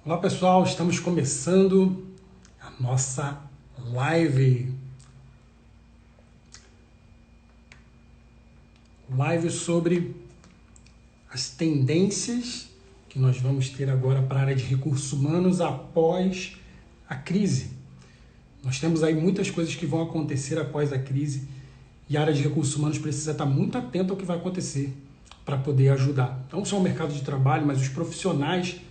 Olá pessoal, estamos começando a nossa live. Live sobre as tendências que nós vamos ter agora para a área de recursos humanos após a crise. Nós temos aí muitas coisas que vão acontecer após a crise e a área de recursos humanos precisa estar muito atenta ao que vai acontecer para poder ajudar. Não só o mercado de trabalho, mas os profissionais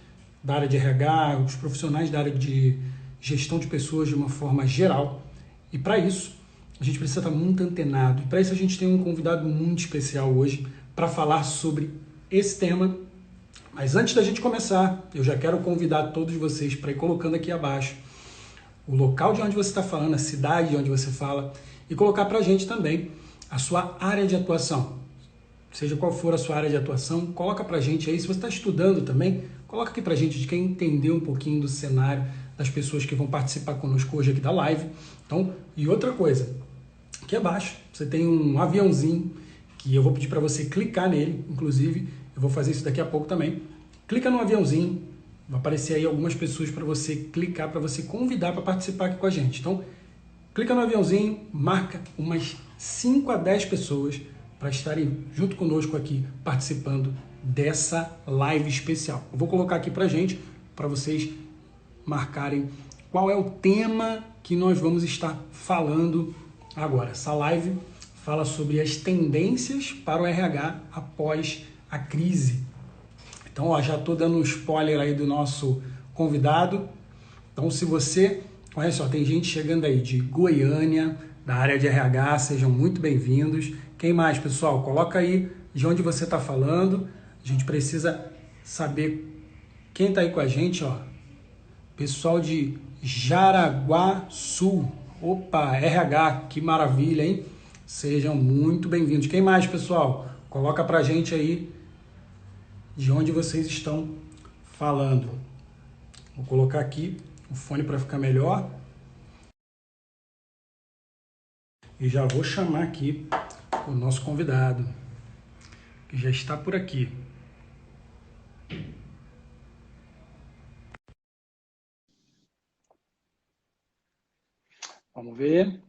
da área de RH, os profissionais da área de gestão de pessoas de uma forma geral. E para isso, a gente precisa estar muito antenado. E para isso a gente tem um convidado muito especial hoje para falar sobre esse tema. Mas antes da gente começar, eu já quero convidar todos vocês para ir colocando aqui abaixo o local de onde você está falando, a cidade de onde você fala, e colocar para a gente também a sua área de atuação. Seja qual for a sua área de atuação, coloca para a gente aí. Se você está estudando também, coloca aqui para a gente de quem entender um pouquinho do cenário das pessoas que vão participar conosco hoje aqui da live. Então, e outra coisa, aqui abaixo você tem um aviãozinho que eu vou pedir para você clicar nele, inclusive eu vou fazer isso daqui a pouco também. Clica no aviãozinho, vai aparecer aí algumas pessoas para você clicar, para você convidar para participar aqui com a gente. Então, clica no aviãozinho, marca umas 5 a 10 pessoas para estarem junto conosco aqui participando dessa live especial. Eu vou colocar aqui para gente, para vocês marcarem qual é o tema que nós vamos estar falando agora. Essa live fala sobre as tendências para o RH após a crise. Então, ó, já estou dando um spoiler aí do nosso convidado. Então, se você conhece, ó, tem gente chegando aí de Goiânia, da área de RH, sejam muito bem-vindos. Quem mais, pessoal? Coloca aí de onde você está falando. A gente precisa saber quem está aí com a gente, ó. Pessoal de Jaraguá Sul. Opa, RH, que maravilha, hein? Sejam muito bem-vindos. Quem mais, pessoal? Coloca pra gente aí de onde vocês estão falando. Vou colocar aqui o fone para ficar melhor. E já vou chamar aqui o nosso convidado, que já está por aqui. Vamos ver.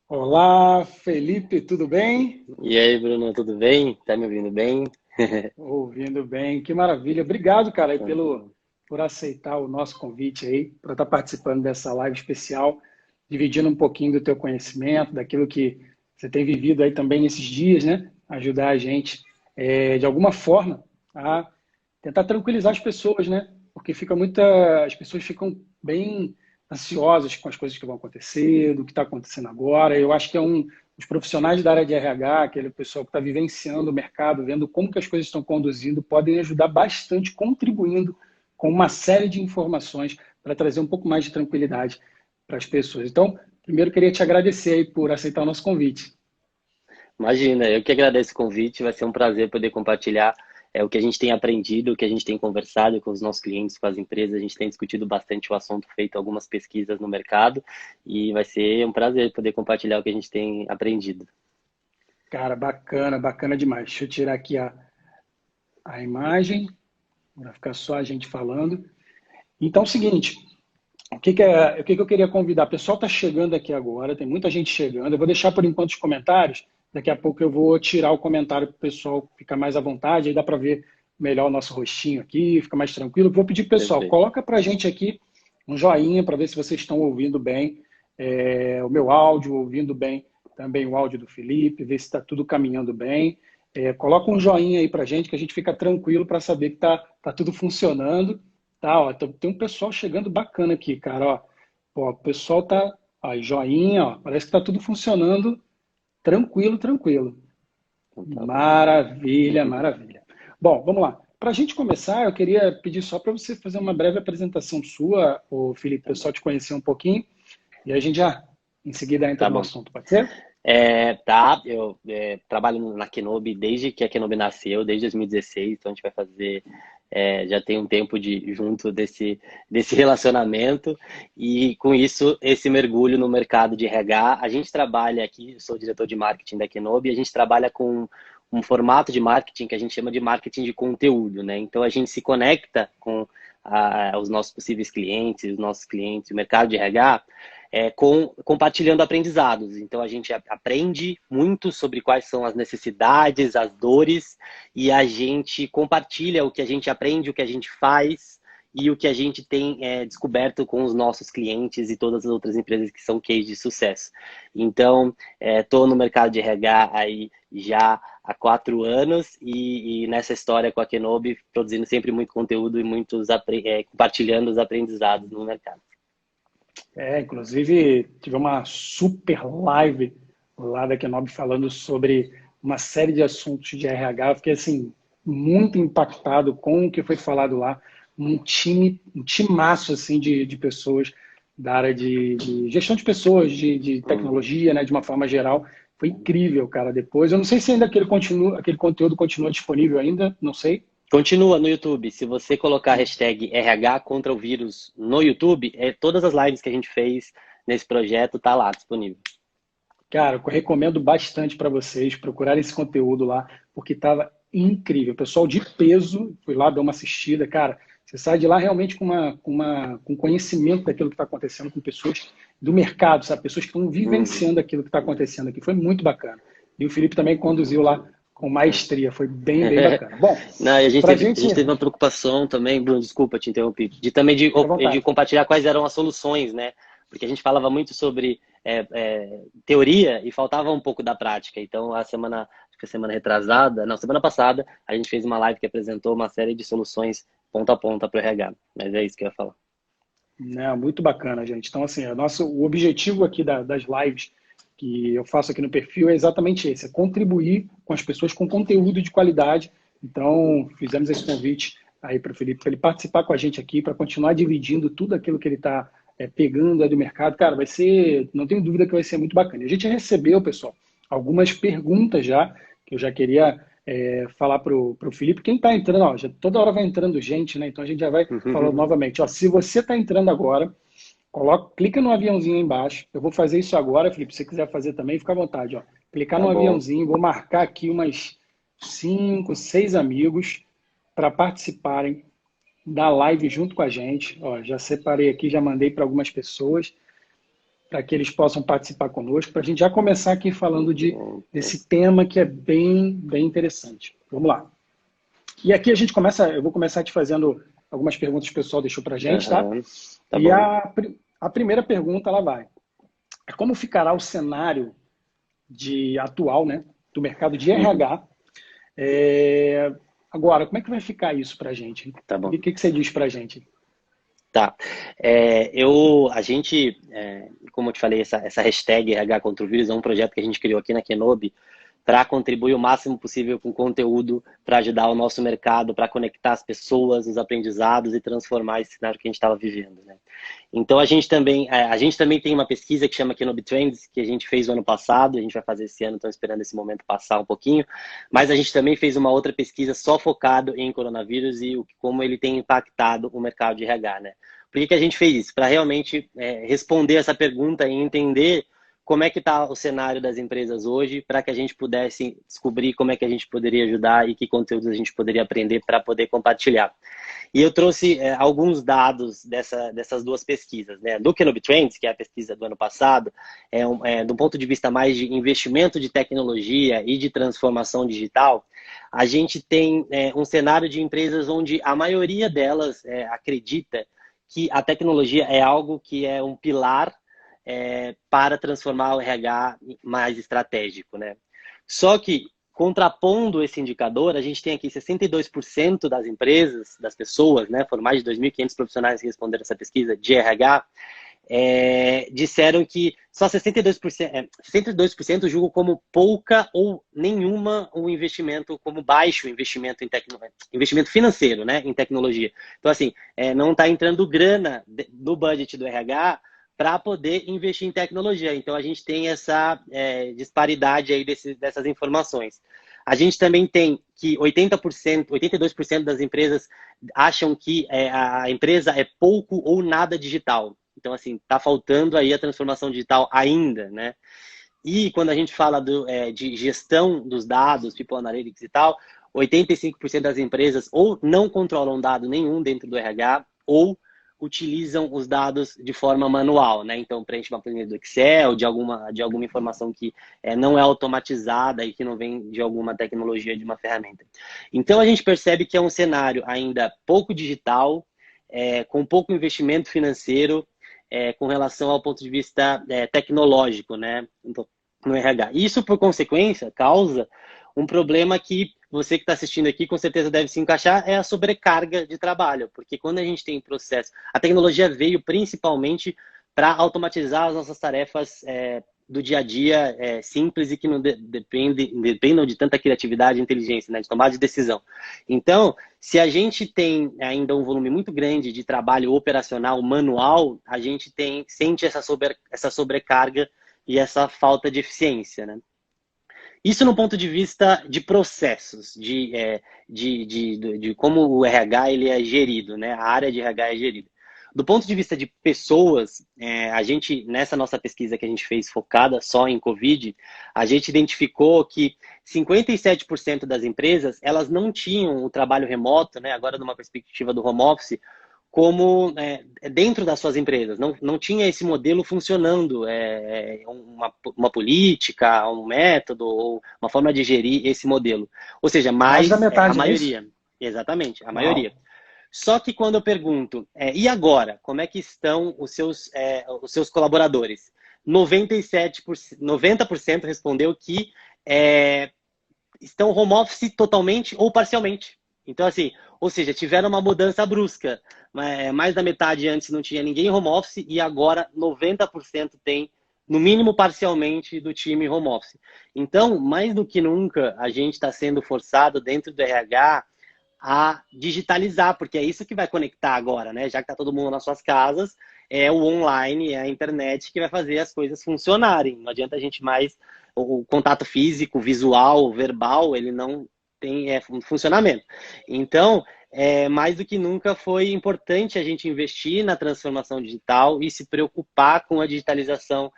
Olá, Felipe, tudo bem? E aí, Bruno, tudo bem? Tá me ouvindo bem? Ouvindo bem, que maravilha. Obrigado, cara, aí por aceitar o nosso convite aí, para estar participando dessa live especial, dividindo um pouquinho do teu conhecimento, daquilo que você tem vivido aí também nesses dias, né? Ajudar a gente, de alguma forma, a tentar tranquilizar as pessoas, né? Porque as pessoas ficam bem ansiosas com as coisas que vão acontecer, do que está acontecendo agora. Eu acho que os profissionais da área de RH, aquele pessoal que está vivenciando o mercado, vendo como que as coisas estão conduzindo, podem ajudar bastante, contribuindo com uma série de informações para trazer um pouco mais de tranquilidade para as pessoas. Então, primeiro queria te agradecer aí por aceitar o nosso convite. Imagina, eu que agradeço o convite, vai ser um prazer poder compartilhar o que a gente tem aprendido, o que a gente tem conversado com os nossos clientes, com as empresas, a gente tem discutido bastante o assunto, feito algumas pesquisas no mercado e vai ser um prazer poder compartilhar o que a gente tem aprendido. Cara, bacana, bacana demais. Deixa eu tirar aqui a imagem, para ficar só a gente falando. Então, é o seguinte, o que que eu queria convidar? O pessoal está chegando aqui agora, tem muita gente chegando. Eu vou deixar por enquanto os comentários. Daqui a pouco eu vou tirar o comentário para o pessoal ficar mais à vontade. Aí dá para ver melhor o nosso rostinho aqui, fica mais tranquilo. Vou pedir para o pessoal, Perfeito. coloca para a gente aqui um joinha para ver se vocês estão ouvindo bem o meu áudio, ouvindo bem também o áudio do Felipe, ver se está tudo caminhando bem. Coloca um joinha aí para a gente, que a gente fica tranquilo para saber que tá tudo funcionando. Tá, ó, tem um pessoal chegando bacana aqui, cara, ó. Ó, o pessoal tá, aí, joinha, ó, parece que tá tudo funcionando tranquilo, tranquilo. Então, tá bom. Maravilha, maravilha. Bom, vamos lá. Para a gente começar, eu queria pedir só para você fazer uma breve apresentação sua, o Felipe, Tá eu só bom. te conhecer um pouquinho, e a gente já, em seguida, entra Tá no bom. assunto, pode ser? Eu trabalho na Kenobi desde que a Kenobi nasceu, desde 2016, então a gente vai fazer, já tem um tempo junto desse relacionamento e com isso, esse mergulho no mercado de RH. A gente trabalha aqui, eu sou o diretor de marketing da Kenobi, a gente trabalha com um formato de marketing que a gente chama de marketing de conteúdo, né? Então, a gente se conecta com os nossos possíveis clientes, os nossos clientes, o mercado de RH, compartilhando aprendizados. Então, a gente aprende muito sobre quais são as necessidades, as dores, e a gente compartilha o que a gente aprende, o que a gente faz e o que a gente tem descoberto com os nossos clientes e todas as outras empresas que são case de sucesso. Então, estou no mercado de RH aí já há 4 anos e nessa história com a Kenobi, produzindo sempre muito conteúdo e compartilhando os aprendizados no mercado. Inclusive, tive uma super live lá da Kenobi falando sobre uma série de assuntos de RH. Eu fiquei, assim, muito impactado com o que foi falado lá. Um timaço, assim, de pessoas da área de gestão de pessoas, de tecnologia, né, de uma forma geral. Foi incrível, cara, depois. Eu não sei se ainda aquele conteúdo continua disponível ainda, não sei. Continua no YouTube. Se você colocar a hashtag RH contra o vírus no YouTube, todas as lives que a gente fez nesse projeto tá lá disponível. Cara, eu recomendo bastante para vocês procurarem esse conteúdo lá, porque estava incrível. O pessoal de peso, fui lá dar uma assistida, cara. Você sai de lá realmente com conhecimento daquilo que está acontecendo com pessoas do mercado, sabe? Pessoas que estão vivenciando aquilo que está acontecendo aqui. Foi muito bacana. E o Felipe também conduziu lá com maestria. Foi bem, bem bacana. Bom, não, a gente teve uma preocupação também, Bruno, desculpa te interromper, de compartilhar quais eram as soluções, né? Porque a gente falava muito sobre teoria e faltava um pouco da prática. Então, semana passada, a gente fez uma live que apresentou uma série de soluções ponta a ponta para o RH. Mas é isso que eu ia falar. Não, muito bacana, gente. Então, assim, o objetivo aqui das lives que eu faço aqui no perfil é exatamente esse, é contribuir com as pessoas com conteúdo de qualidade. Então, fizemos esse convite aí para o Felipe, para ele participar com a gente aqui, para continuar dividindo tudo aquilo que ele está pegando aí do mercado. Cara, vai ser, não tenho dúvida que vai ser muito bacana. A gente recebeu, pessoal, algumas perguntas já, que eu já queria falar para o Felipe. Quem está entrando, ó, já, toda hora vai entrando gente, né? Então a gente já vai falando novamente. Ó, se você está entrando agora, clica no aviãozinho aí embaixo. Eu vou fazer isso agora, Felipe. Se você quiser fazer também, fica à vontade. Ó. Clicar no aviãozinho, vou marcar aqui umas 5, 6 amigos para participarem da live junto com a gente. Ó, já separei aqui, já mandei para algumas pessoas para que eles possam participar conosco, para a gente já começar aqui falando desse tema que é bem, bem interessante. Vamos lá. E aqui eu vou começar te fazendo algumas perguntas que o pessoal deixou para a gente, tá? E a primeira pergunta, ela vai. Como ficará o cenário atual, né, do mercado de RH? Agora, como é que vai ficar isso para a gente? Tá bom. E o que você diz para a gente? Tá. A gente, como eu te falei, essa hashtag RH contra o vírus é um projeto que a gente criou aqui na Kenobi para contribuir o máximo possível com conteúdo para ajudar o nosso mercado, para conectar as pessoas, os aprendizados e transformar esse cenário que a gente estava vivendo, né? Então, a gente também tem uma pesquisa que chama Kenobi Trends, que a gente fez no ano passado, a gente vai fazer esse ano, estão esperando esse momento passar um pouquinho, mas a gente também fez uma outra pesquisa só focado em coronavírus e como ele tem impactado o mercado de RH, né? Por que a gente fez isso? Para realmente responder essa pergunta e entender como é que está o cenário das empresas hoje, para que a gente pudesse descobrir como é que a gente poderia ajudar e que conteúdos a gente poderia aprender para poder compartilhar. E eu trouxe alguns dados dessas duas pesquisas, né? Do Kenobi Trends, que é a pesquisa do ano passado, do ponto de vista mais de investimento de tecnologia e de transformação digital, a gente tem um cenário de empresas onde a maioria delas acredita que a tecnologia é algo que é um pilar para transformar o RH mais estratégico, né? Só que, contrapondo esse indicador, a gente tem aqui 62% das empresas, das pessoas, né? Foram mais de 2.500 profissionais que responderam essa pesquisa de RH, disseram que só 62% julgam como pouca ou nenhuma o investimento, como baixo investimento investimento financeiro, né, em tecnologia. Então, assim, não está entrando grana no budget do RH para poder investir em tecnologia. Então, a gente tem essa disparidade aí dessas informações. A gente também tem que 82% das empresas acham que a empresa é pouco ou nada digital. Então, assim, está faltando aí a transformação digital ainda, né? E quando a gente fala de gestão dos dados, tipo Analytics e tal, 85% das empresas ou não controlam dado nenhum dentro do RH ou utilizam os dados de forma manual, né? Então, preenche uma planilha do Excel, de alguma informação que não é automatizada e que não vem de alguma tecnologia, de uma ferramenta. Então, a gente percebe que é um cenário ainda pouco digital, com pouco investimento financeiro, com relação ao ponto de vista tecnológico, né? Então, no RH. Isso, por consequência, causa um problema que você que está assistindo aqui com certeza deve se encaixar, é a sobrecarga de trabalho, porque quando a gente tem processo, a tecnologia veio principalmente para automatizar as nossas tarefas do dia a dia simples e que não dependam de tanta criatividade e inteligência, né, de tomar de decisão. Então, se a gente tem ainda um volume muito grande de trabalho operacional manual, a gente sente essa sobrecarga e essa falta de eficiência, né? Isso no ponto de vista de processos, de como o RH ele é gerido, né? A área de RH é gerida. Do ponto de vista de pessoas, a gente, nessa nossa pesquisa que a gente fez focada só em Covid, a gente identificou que 57% das empresas, elas não tinham o trabalho remoto, né? Agora numa perspectiva do home office, como dentro das suas empresas. Não tinha esse modelo funcionando, uma política, um método, ou uma forma de gerir esse modelo. Ou seja, Mais da mais a metade, não é isso? maioria. Exatamente, a Uau. maioria. Só que quando eu pergunto, e agora? Como é que estão os seus colaboradores? 90% respondeu que estão home office totalmente ou parcialmente. Então, assim, ou seja, tiveram uma mudança brusca. Mais da metade antes não tinha ninguém em home office e agora 90% tem, no mínimo parcialmente, do time home office. Então, mais do que nunca, a gente está sendo forçado dentro do RH a digitalizar, porque é isso que vai conectar agora, né? Já que está todo mundo nas suas casas, é o online, é a internet que vai fazer as coisas funcionarem. Não adianta a gente mais... O contato físico, visual, verbal, ele não tem funcionamento. Então, mais do que nunca foi importante a gente investir na transformação digital e se preocupar com a digitalização.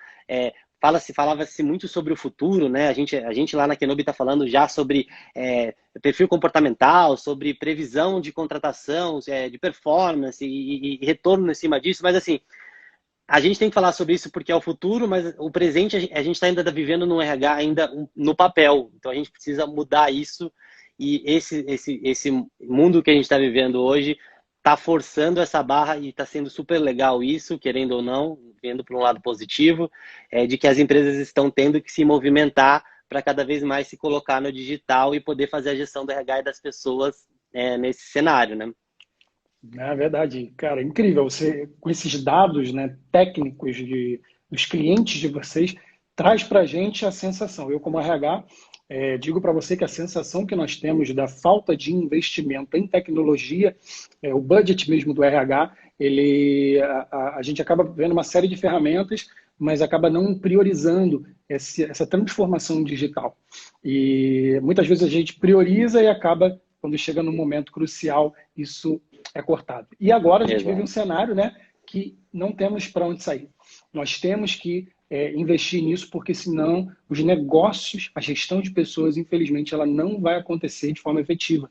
Falava-se muito sobre o futuro, né? A gente lá na Kenobi está falando já sobre perfil comportamental, sobre previsão de contratação, de performance e retorno em cima disso, mas assim, a gente tem que falar sobre isso porque é o futuro, mas o presente a gente está ainda vivendo no RH ainda no papel. Então a gente precisa mudar isso e esse mundo que a gente está vivendo hoje está forçando essa barra e está sendo super legal isso, querendo ou não, vendo por um lado positivo, de que as empresas estão tendo que se movimentar para cada vez mais se colocar no digital e poder fazer a gestão do RH e das pessoas nesse cenário, né? É verdade, cara, incrível. Você, com esses dados, né, técnicos dos clientes de vocês, traz para a gente a sensação. Eu, como RH, digo para você que a sensação que nós temos da falta de investimento em tecnologia, o budget mesmo do RH, a gente acaba vendo uma série de ferramentas, mas acaba não priorizando essa transformação digital. E muitas vezes a gente prioriza e acaba, quando chega num momento crucial, isso é cortado. E agora a gente vive um cenário, né, que não temos para onde sair. Nós temos que investir nisso, porque senão os negócios, a gestão de pessoas, infelizmente, ela não vai acontecer de forma efetiva.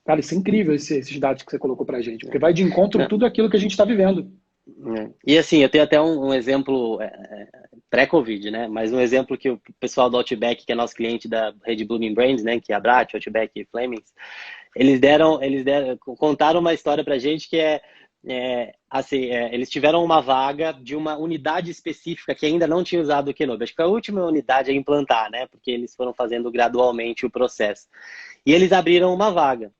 Cara, isso é incrível, esses dados que você colocou para a gente, porque vai de encontro a tudo aquilo que a gente está vivendo. E assim, eu tenho até um exemplo pré-Covid, né? Mas um exemplo que o pessoal do Outback, que é nosso cliente da rede Blooming Brands, né? Que é a Brat, Outback e Flemings, eles contaram uma história pra gente que eles tiveram uma vaga de uma unidade específica que ainda não tinha usado o Kenobi. Acho que foi a última unidade a implantar, né? Porque eles foram fazendo gradualmente o processo. E eles abriram uma vaga.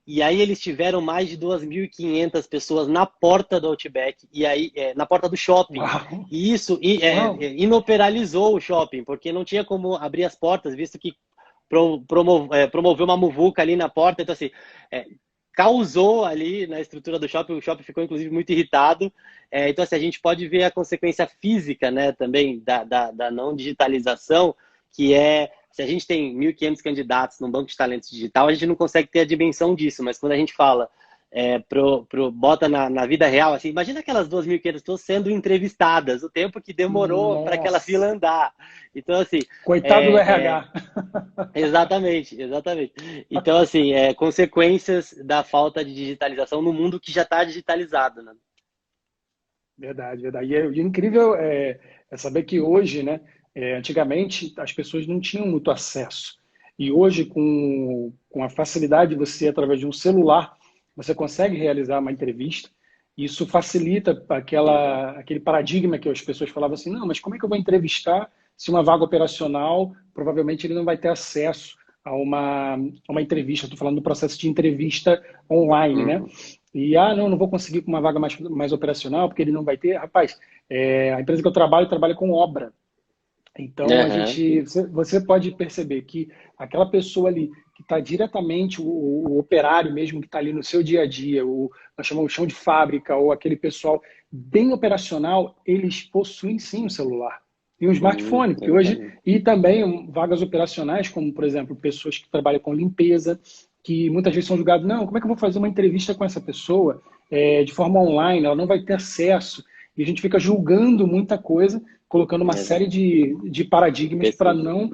E aí eles tiveram mais de 2.500 pessoas na porta do Outback, e aí na porta do shopping. Uau. E isso inoperalizou o shopping, porque não tinha como abrir as portas, visto que promoveu uma muvuca ali na porta. Então, assim, causou ali na estrutura do shopping, o shopping ficou, inclusive, muito irritado. Então, assim, a gente pode ver a consequência física, né, também da não digitalização, que se a gente tem 1.500 candidatos num banco de talentos digital, a gente não consegue ter a dimensão disso, mas quando a gente fala bota na vida real, assim, imagina aquelas 2.500 pessoas sendo entrevistadas, o tempo que demorou para aquela fila andar. Então, assim... Coitado do RH. Exatamente, exatamente. Então, assim, consequências da falta de digitalização no mundo que já está digitalizado, né? Verdade, verdade. E o incrível é saber que hoje, né, antigamente as pessoas não tinham muito acesso. E hoje, com a facilidade de você, através de um celular, você consegue realizar uma entrevista. Isso facilita aquele paradigma que as pessoas falavam assim, não, mas como é que eu vou entrevistar se uma vaga operacional, provavelmente ele não vai ter acesso a uma entrevista. Estou falando do processo de entrevista online, né? E, não vou conseguir com uma vaga mais operacional, porque ele não vai ter. Rapaz, a empresa que eu trabalha com obra. Então, você pode perceber que aquela pessoa ali que está diretamente, o operário mesmo que está ali no seu dia a dia, nós chamamos de chão de fábrica, ou aquele pessoal bem operacional, eles possuem sim um celular. E um smartphone, porque hoje, e também vagas operacionais, como, por exemplo, pessoas que trabalham com limpeza, que muitas vezes são julgados, não, como é que eu vou fazer uma entrevista com essa pessoa de forma online, ela não vai ter acesso, e a gente fica julgando muita coisa, colocando uma série de paradigmas para não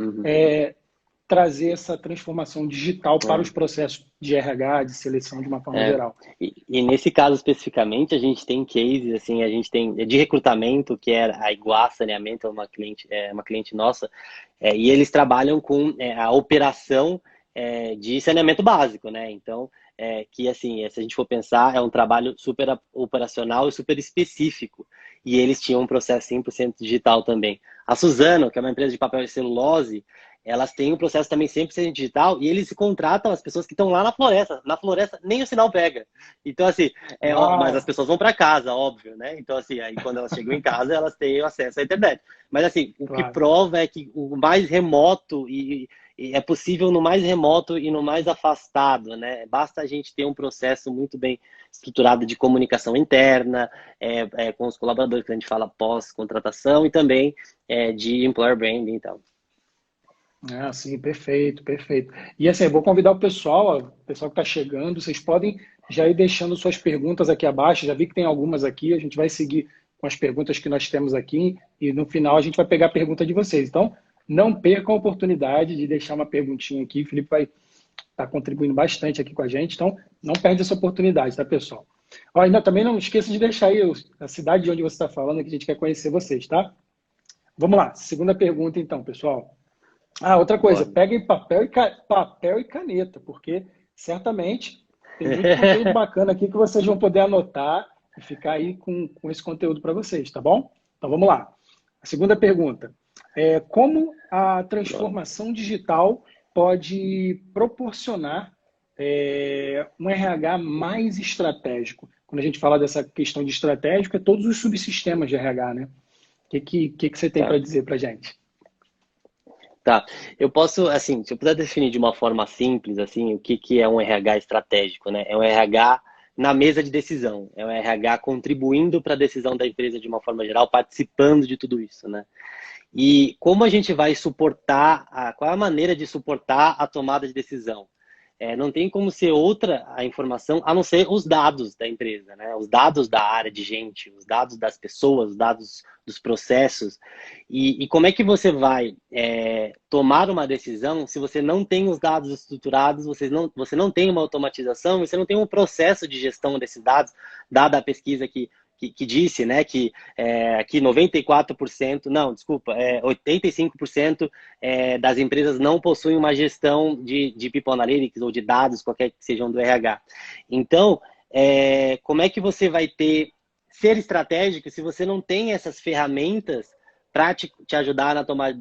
trazer essa transformação digital para os processos de RH, de seleção de uma forma geral. E nesse caso especificamente, a gente tem cases, assim, a gente tem de recrutamento, que é a Iguá Saneamento, uma cliente nossa, e eles trabalham com a operação de saneamento básico, né? Então, que assim, se a gente for pensar, é um trabalho super operacional e super específico. E eles tinham um processo 100% digital também. A Suzano, que é uma empresa de papel e celulose, elas têm um processo também 100% digital e eles contratam as pessoas que estão lá na floresta. Na floresta nem o sinal pega. Então, assim, mas as pessoas vão para casa, óbvio, né? Então, assim, aí quando elas chegam em casa, elas têm acesso à internet. Mas, assim, o que prova é que o mais remoto e é possível no mais remoto e no mais afastado, né? Basta a gente ter um processo muito bem estruturado de comunicação interna, com os colaboradores, que a gente fala pós-contratação, e também de employer branding e tal. Sim, perfeito, perfeito. E assim, eu vou convidar o pessoal que está chegando, vocês podem já ir deixando suas perguntas aqui abaixo, já vi que tem algumas aqui, a gente vai seguir com as perguntas que nós temos aqui, e no final a gente vai pegar a pergunta de vocês. Então, não percam a oportunidade de deixar uma perguntinha aqui, o Felipe vai estar contribuindo bastante aqui com a gente, então não perde essa oportunidade, tá, pessoal? Ainda também não esqueça de deixar aí a cidade de onde você está falando, que a gente quer conhecer vocês, tá? Vamos lá, segunda pergunta então, pessoal. Outra coisa, peguem papel e caneta, porque certamente tem muito conteúdo bacana aqui que vocês vão poder anotar e ficar aí com esse conteúdo para vocês, tá bom? Então vamos lá. A segunda pergunta. Como a transformação digital pode proporcionar um RH mais estratégico? Quando a gente fala dessa questão de estratégico, é todos os subsistemas de RH, né? O que você tem para dizer para a gente? Tá, eu posso, assim, se eu puder definir de uma forma simples, assim, o que é um RH estratégico, né? É um RH na mesa de decisão, é um RH contribuindo para a decisão da empresa de uma forma geral, participando de tudo isso, né? E como a gente vai suportar, qual é a maneira de suportar a tomada de decisão? Não tem como ser outra a informação, a não ser os dados da empresa, né? Os dados da área de gente, os dados das pessoas, os dados dos processos. E como é que você vai tomar uma decisão se você não tem os dados estruturados, você não tem uma automatização, você não tem um processo de gestão desses dados, dada a pesquisa que disse, né, que 94%, não, desculpa, 85% das empresas não possuem uma gestão de People Analytics ou de dados, qualquer que sejam do RH. Então, como é que você vai ser estratégico se você não tem essas ferramentas para te ajudar na tomada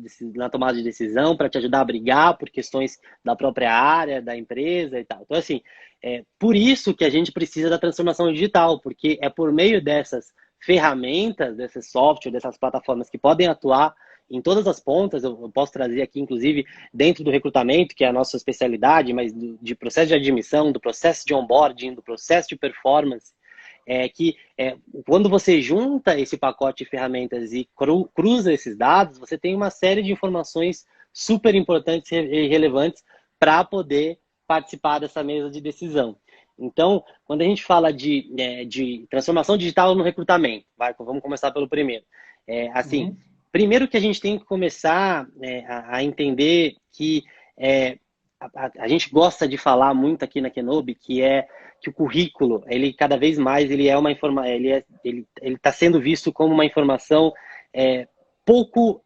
de decisão, para te ajudar a brigar por questões da própria área, da empresa e tal. Então, assim, por isso que a gente precisa da transformação digital, porque é por meio dessas ferramentas, desses softwares, dessas plataformas que podem atuar em todas as pontas. Eu posso trazer aqui, inclusive, dentro do recrutamento, que é a nossa especialidade, mas de processo de admissão, do processo de onboarding, do processo de performance, quando você junta esse pacote de ferramentas e cruza esses dados, você tem uma série de informações super importantes e relevantes para poder participar dessa mesa de decisão. Então, quando a gente fala de transformação digital no recrutamento, vamos começar pelo primeiro. Assim, primeiro que a gente tem que começar a entender que a gente gosta de falar muito aqui na Kenobi, que é que o currículo, ele cada vez mais ele é uma ele está sendo visto como uma informação pouco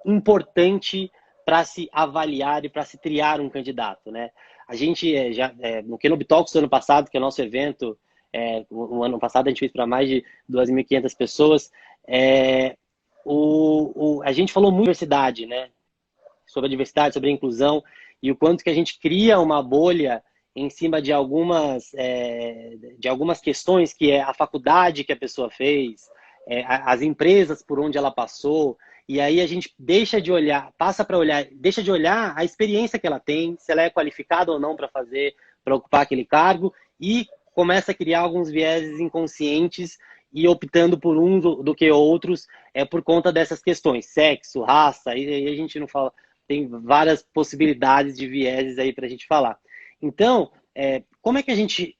importante para se avaliar e para se triar um candidato, né? A gente no Kenobi Talks do ano passado, que é o nosso evento, o ano passado a gente fez para mais de 2.500 pessoas, a gente falou muito sobre diversidade, né? Sobre a diversidade, sobre a inclusão, e o quanto que a gente cria uma bolha em cima de algumas questões, que é a faculdade que a pessoa fez, as empresas por onde ela passou, e aí a gente deixa de olhar a experiência que ela tem, se ela é qualificada ou não para ocupar aquele cargo, e começa a criar alguns vieses inconscientes e optando por uns do que outros por conta dessas questões, sexo, raça, e aí a gente não fala, tem várias possibilidades de vieses aí para a gente falar. Então, como é que a gente...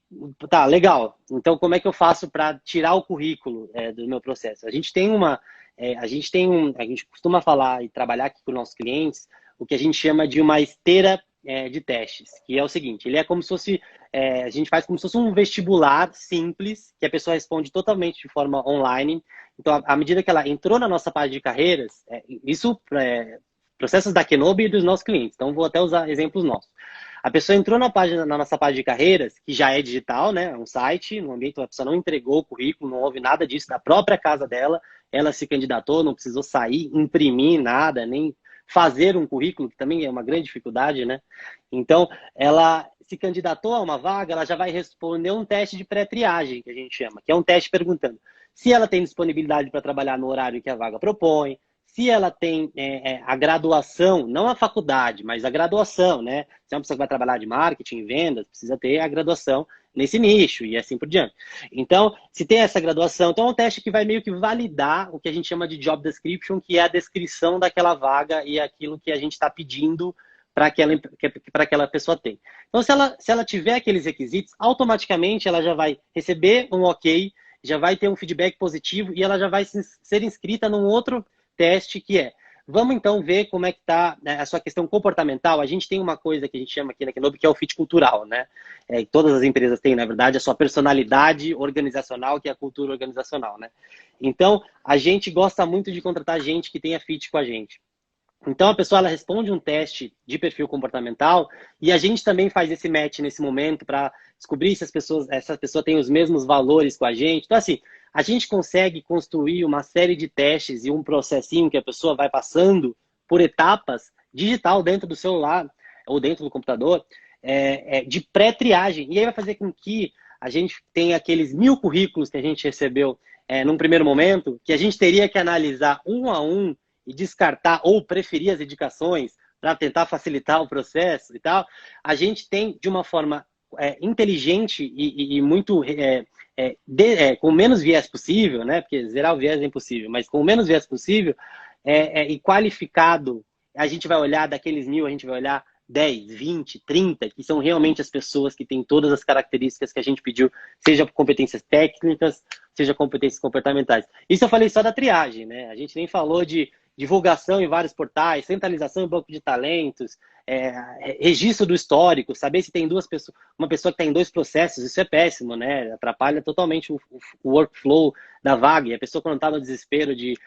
Tá, legal. Então, como é que eu faço para tirar o currículo do meu processo? A gente costuma falar e trabalhar aqui com os nossos clientes o que a gente chama de uma esteira de testes, que é o seguinte, ele é como se fosse... a gente faz como se fosse um vestibular simples, que a pessoa responde totalmente de forma online. Então, à medida que ela entrou na nossa página de carreiras, processos da Kenobi e dos nossos clientes. Então, vou até usar exemplos nossos. A pessoa entrou na nossa página de carreiras, que já é digital, né? É um site, no ambiente, a pessoa não entregou o currículo, não houve nada disso, da própria casa dela, ela se candidatou, não precisou sair, imprimir nada, nem fazer um currículo, que também é uma grande dificuldade, né? Então, ela se candidatou a uma vaga, ela já vai responder um teste de pré-triagem, que a gente chama, que é um teste perguntando se ela tem disponibilidade para trabalhar no horário que a vaga propõe, se ela tem a graduação, não a faculdade, mas a graduação, né? Se é uma pessoa que vai trabalhar de marketing, vendas, precisa ter a graduação nesse nicho e assim por diante. Então, se tem essa graduação, então é um teste que vai meio que validar o que a gente chama de job description, que é a descrição daquela vaga e aquilo que a gente está pedindo para aquela pessoa ter. Então, se ela tiver aqueles requisitos, automaticamente ela já vai receber um ok, já vai ter um feedback positivo e ela já vai ser inscrita num outro teste que vamos então ver como é que está a sua questão comportamental. A gente tem uma coisa que a gente chama aqui na Kenobi, que é o fit cultural, né? Todas as empresas têm, na verdade, a sua personalidade organizacional, que é a cultura organizacional, né? Então, a gente gosta muito de contratar gente que tenha fit com a gente. Então, a pessoa ela responde um teste de perfil comportamental e a gente também faz esse match nesse momento para descobrir se essa pessoa tem os mesmos valores com a gente. Então, assim, a gente consegue construir uma série de testes e um processinho que a pessoa vai passando por etapas digital dentro do celular ou dentro do computador de pré-triagem. E aí vai fazer com que a gente tenha aqueles 1.000 currículos que a gente recebeu num primeiro momento, que a gente teria que analisar um a um e descartar ou preferir as indicações para tentar facilitar o processo e tal. A gente tem, de uma forma inteligente e muito... com o menos viés possível, né? Porque zerar o viés é impossível, mas com o menos viés possível e qualificado, a gente vai olhar daqueles 1.000, a gente vai olhar 10, 20, 30, que são realmente as pessoas que têm todas as características que a gente pediu, seja competências técnicas, seja competências comportamentais. Isso eu falei só da triagem, né? A gente nem falou de divulgação em vários portais, centralização em banco de talentos, registro do histórico, saber se tem uma pessoa que está em 2 processos, isso é péssimo, né? Atrapalha totalmente o workflow da vaga. E a pessoa, quando está no desespero de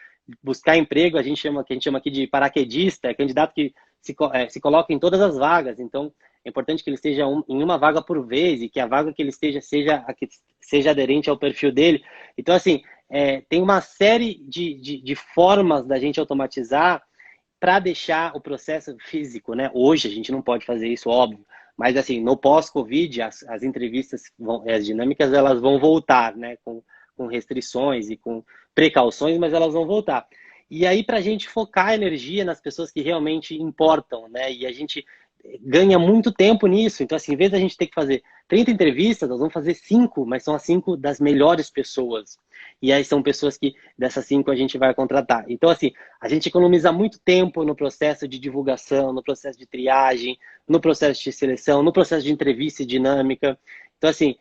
buscar emprego, a gente chama aqui de paraquedista, candidato que se coloca em todas as vagas. Então, é importante que ele esteja em uma vaga por vez e que a vaga que ele esteja seja aderente ao perfil dele. Então, assim, tem uma série de formas da gente automatizar para deixar o processo físico, né? Hoje a gente não pode fazer isso, óbvio, mas assim, no pós-Covid, as entrevistas, as dinâmicas, elas vão voltar, né? Com restrições e com precauções, mas elas vão voltar. E aí, para a gente focar a energia nas pessoas que realmente importam, né? E a gente ganha muito tempo nisso. Então, assim, em vez da gente ter que fazer 30 entrevistas, nós vamos fazer 5, mas são as 5 das melhores pessoas. E aí são pessoas que, dessas 5, a gente vai contratar. Então, assim, a gente economiza muito tempo no processo de divulgação, no processo de triagem, no processo de seleção, no processo de entrevista e dinâmica. Então, assim,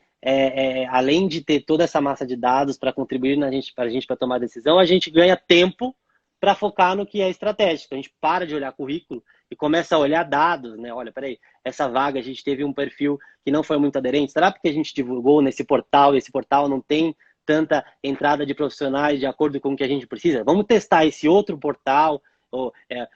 além de ter toda essa massa de dados para contribuir para a gente para tomar decisão, a gente ganha tempo para focar no que é estratégico. A gente para de olhar currículo e começa a olhar dados, né? Olha, peraí, essa vaga a gente teve um perfil que não foi muito aderente. Será porque a gente divulgou nesse portal e esse portal não tem tanta entrada de profissionais de acordo com o que a gente precisa? Vamos testar esse outro portal.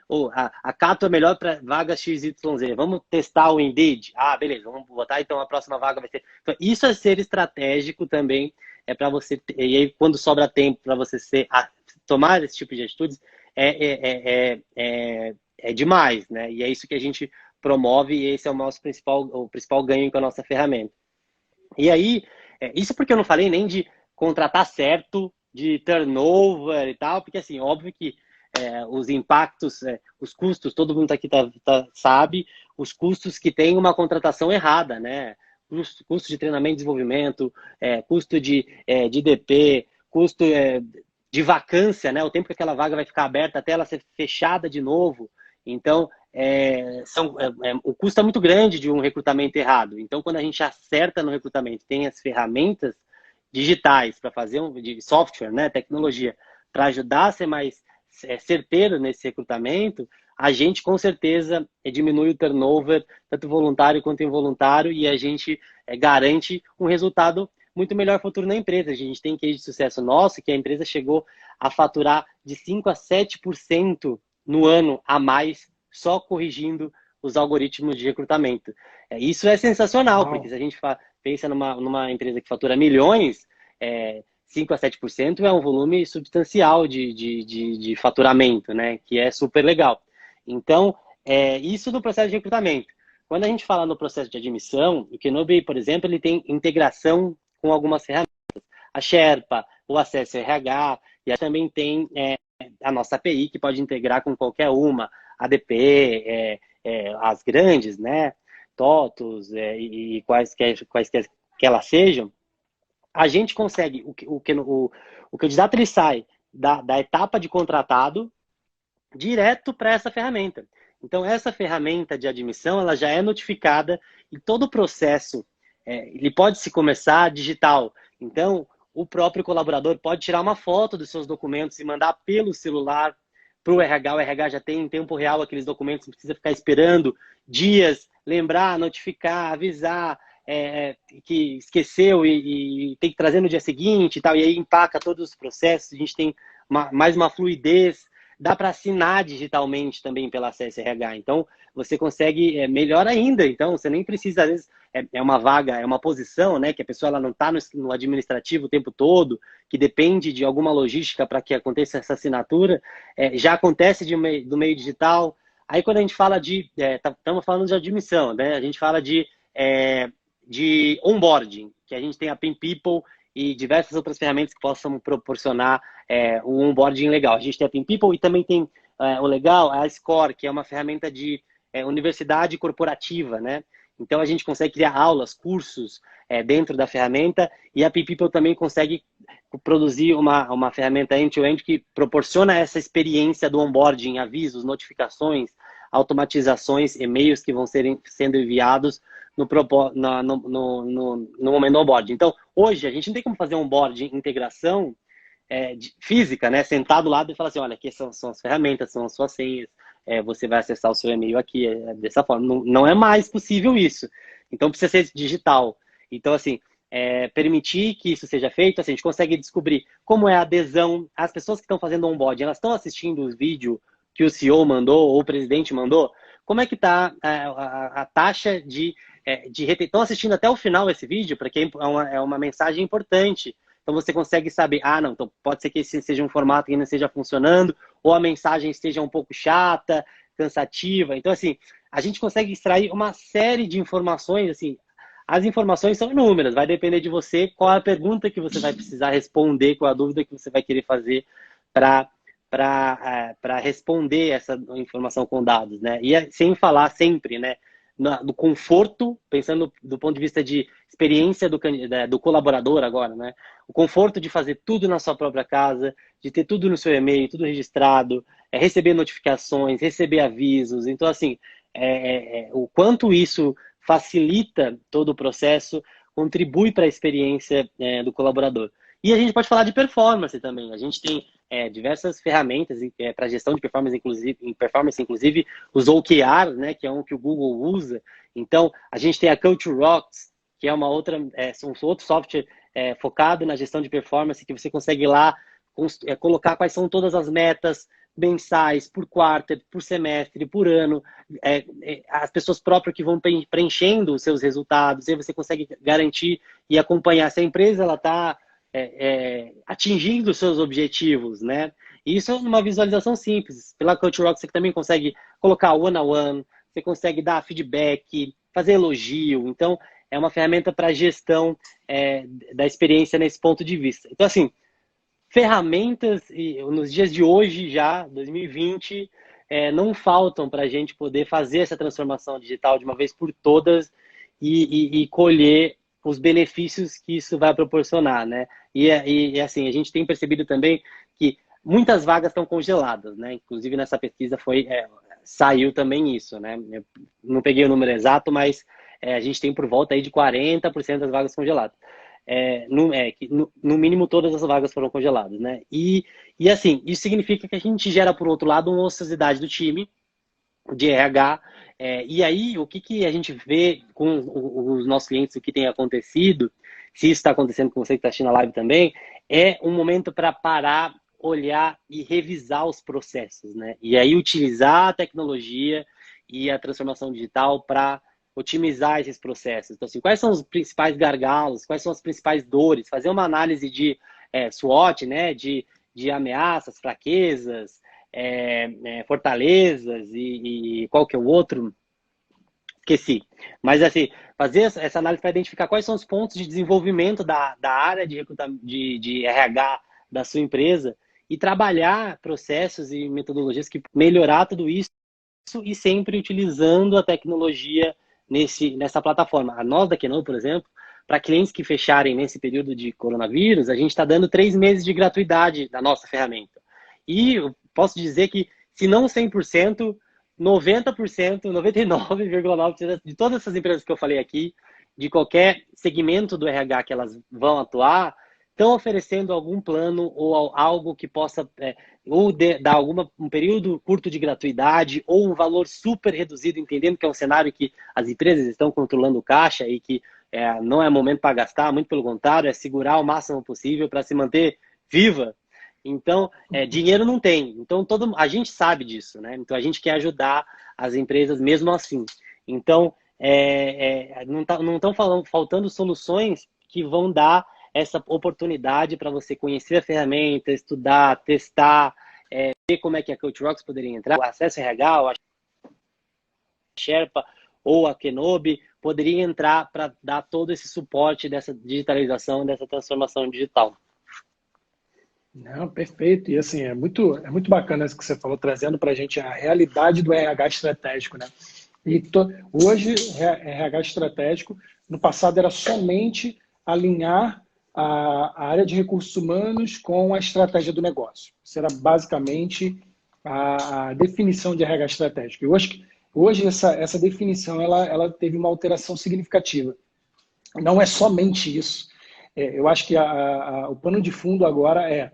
Ou a Cato é melhor para vagas XYZ. Vamos testar o Indeed? Ah, beleza, vamos botar, então a próxima vaga vai ser. Então, isso é ser estratégico também, para você. E aí, quando sobra tempo para você tomar esse tipo de atitudes, é demais, né? E é isso que a gente promove, e esse é o nosso principal ganho com a nossa ferramenta. E aí, isso porque eu não falei nem de contratar certo, de turnover e tal, porque assim, óbvio que os impactos, os custos, todo mundo aqui sabe, os custos que tem uma contratação errada, né? Custo de treinamento e desenvolvimento, custo de DP, custo de vacância, né? O tempo que aquela vaga vai ficar aberta até ela ser fechada de novo. Então, o custo é muito grande de um recrutamento errado. Então, quando a gente acerta no recrutamento, tem as ferramentas digitais para fazer de software, né? Tecnologia, para ajudar a ser mais certeiro nesse recrutamento, a gente com certeza diminui o turnover, tanto voluntário quanto involuntário, e a gente garante um resultado muito melhor futuro na empresa. A gente tem case de sucesso nosso, que a empresa chegou a faturar de 5 a 7% no ano a mais, só corrigindo os algoritmos de recrutamento. Isso é sensacional, porque se a gente pensa numa empresa que fatura milhões, 5 a 7% é um volume substancial de faturamento, né? Que é super legal. Então, isso no processo de recrutamento. Quando a gente fala no processo de admissão, o Kenobi, por exemplo, ele tem integração com algumas ferramentas. A Sherpa, o Acesso RH, e também tem a nossa API, que pode integrar com qualquer uma, ADP, as grandes, né? TOTUS e quaisquer que elas sejam. A gente consegue, o candidato ele sai da etapa de contratado direto para essa ferramenta. Então, essa ferramenta de admissão, ela já é notificada e todo o processo, ele pode se começar digital. Então, o próprio colaborador pode tirar uma foto dos seus documentos e mandar pelo celular para o RH. O RH já tem em tempo real aqueles documentos, não precisa ficar esperando dias, lembrar, notificar, avisar, que esqueceu e tem que trazer no dia seguinte e tal, e aí empaca todos os processos, a gente tem mais uma fluidez, dá para assinar digitalmente também pela Acesso RH, então você consegue melhor ainda, então você nem precisa, às vezes, uma vaga, é uma posição, né, que a pessoa ela não está no administrativo o tempo todo, que depende de alguma logística para que aconteça essa assinatura, já acontece do meio digital. Aí quando a gente fala estamos falando de admissão, né, a gente fala de onboarding, que a gente tem a Pin People e diversas outras ferramentas que possam proporcionar um onboarding legal. A gente tem a Pin People e também tem o legal, a Score, que é uma ferramenta de universidade corporativa, né? Então a gente consegue criar aulas, cursos dentro da ferramenta, e a Pin People também consegue produzir uma ferramenta end-to-end que proporciona essa experiência do onboarding, avisos, notificações, automatizações, e-mails que vão sendo enviados no momento do onboarding. Então, hoje, a gente não tem como fazer um onboarding, integração física, né? Sentar do lado e falar assim, olha, aqui são as ferramentas, são as suas senhas, você vai acessar o seu e-mail aqui, dessa forma. Não é mais possível isso. Então, precisa ser digital. Então, assim, permitir que isso seja feito, assim, a gente consegue descobrir como é a adesão. As pessoas que estão fazendo onboarding, elas estão assistindo os vídeos que o CEO mandou ou o presidente mandou? Como é que está a taxa de retenção? Estão assistindo até o final esse vídeo, porque é uma mensagem importante. Então você consegue saber, não, então pode ser que esse seja um formato que não esteja funcionando, ou a mensagem esteja um pouco chata, cansativa. Então, assim, a gente consegue extrair uma série de informações, assim, as informações são inúmeras, vai depender de você qual é a pergunta que você vai precisar responder, qual é a dúvida que você vai querer fazer para responder essa informação com dados, né? E sem falar sempre, né, do conforto, pensando do ponto de vista de experiência do colaborador agora, né? O conforto de fazer tudo na sua própria casa, de ter tudo no seu e-mail, tudo registrado, receber notificações, receber avisos. Então, assim, o quanto isso facilita todo o processo, contribui para a experiência do colaborador. E a gente pode falar de performance também. A gente tem diversas ferramentas para gestão de performance, inclusive os OKR, né, que é um que o Google usa. Então, a gente tem a Culture Rocks, que é um outro software focado na gestão de performance, que você consegue lá colocar quais são todas as metas mensais, por quarter, por semestre, por ano, as pessoas próprias que vão preenchendo os seus resultados, e aí você consegue garantir e acompanhar se a empresa está atingindo os seus objetivos, né? E isso é uma visualização simples. Pela Culture Rock você também consegue colocar one-on-one, você consegue dar feedback, fazer elogio. Então, é uma ferramenta para gestão da experiência nesse ponto de vista. Então, assim, ferramentas, nos dias de hoje já, 2020, não faltam para a gente poder fazer essa transformação digital de uma vez por todas e colher os benefícios que isso vai proporcionar, né? E assim, a gente tem percebido também que muitas vagas estão congeladas, né? Inclusive nessa pesquisa saiu também isso, né? Eu não peguei o número exato, mas a gente tem por volta aí de 40% das vagas congeladas. No mínimo todas as vagas foram congeladas, né? E assim, isso significa que a gente gera, por outro lado, uma ociosidade do time de RH. E aí, o que a gente vê com os nossos clientes, o que tem acontecido, se isso está acontecendo com você que está assistindo a live também, é um momento para parar, olhar e revisar os processos, né? E aí utilizar a tecnologia e a transformação digital para otimizar esses processos. Então, assim, quais são os principais gargalos, quais são as principais dores, fazer uma análise de SWOT, né? De ameaças, fraquezas, fortalezas e qual que é o outro? Esqueci. Mas assim, fazer essa análise para identificar quais são os pontos de desenvolvimento da área de RH da sua empresa e trabalhar processos e metodologias que melhorar tudo isso e sempre utilizando a tecnologia nessa plataforma. A nós da Kenobi, por exemplo, para clientes que fecharem nesse período de coronavírus, a gente está dando 3 meses de gratuidade da nossa ferramenta. E eu posso dizer que, se não 100%, 90%, 99,9% de todas essas empresas que eu falei aqui, de qualquer segmento do RH que elas vão atuar, estão oferecendo algum plano ou algo que possa dar um período curto de gratuidade ou um valor super reduzido, entendendo que é um cenário que as empresas estão controlando o caixa e que não é momento para gastar, muito pelo contrário, é segurar o máximo possível para se manter viva. Então, dinheiro não tem. Então, a gente sabe disso, né? Então, a gente quer ajudar as empresas mesmo assim. Então, não estão faltando soluções que vão dar essa oportunidade para você conhecer a ferramenta, estudar, testar, ver como é que a Culture Rocks poderia entrar, o Acesso RH, a Sherpa ou a Kenobi poderia entrar para dar todo esse suporte dessa digitalização, dessa transformação digital. Não, perfeito. E assim, é muito bacana isso que você falou, trazendo para a gente a realidade do RH estratégico, né? E hoje, RH estratégico, no passado era somente alinhar a área de recursos humanos com a estratégia do negócio. Isso era basicamente a definição de RH estratégico. E hoje essa definição ela teve uma alteração significativa. Não é somente isso. Eu acho que o pano de fundo agora é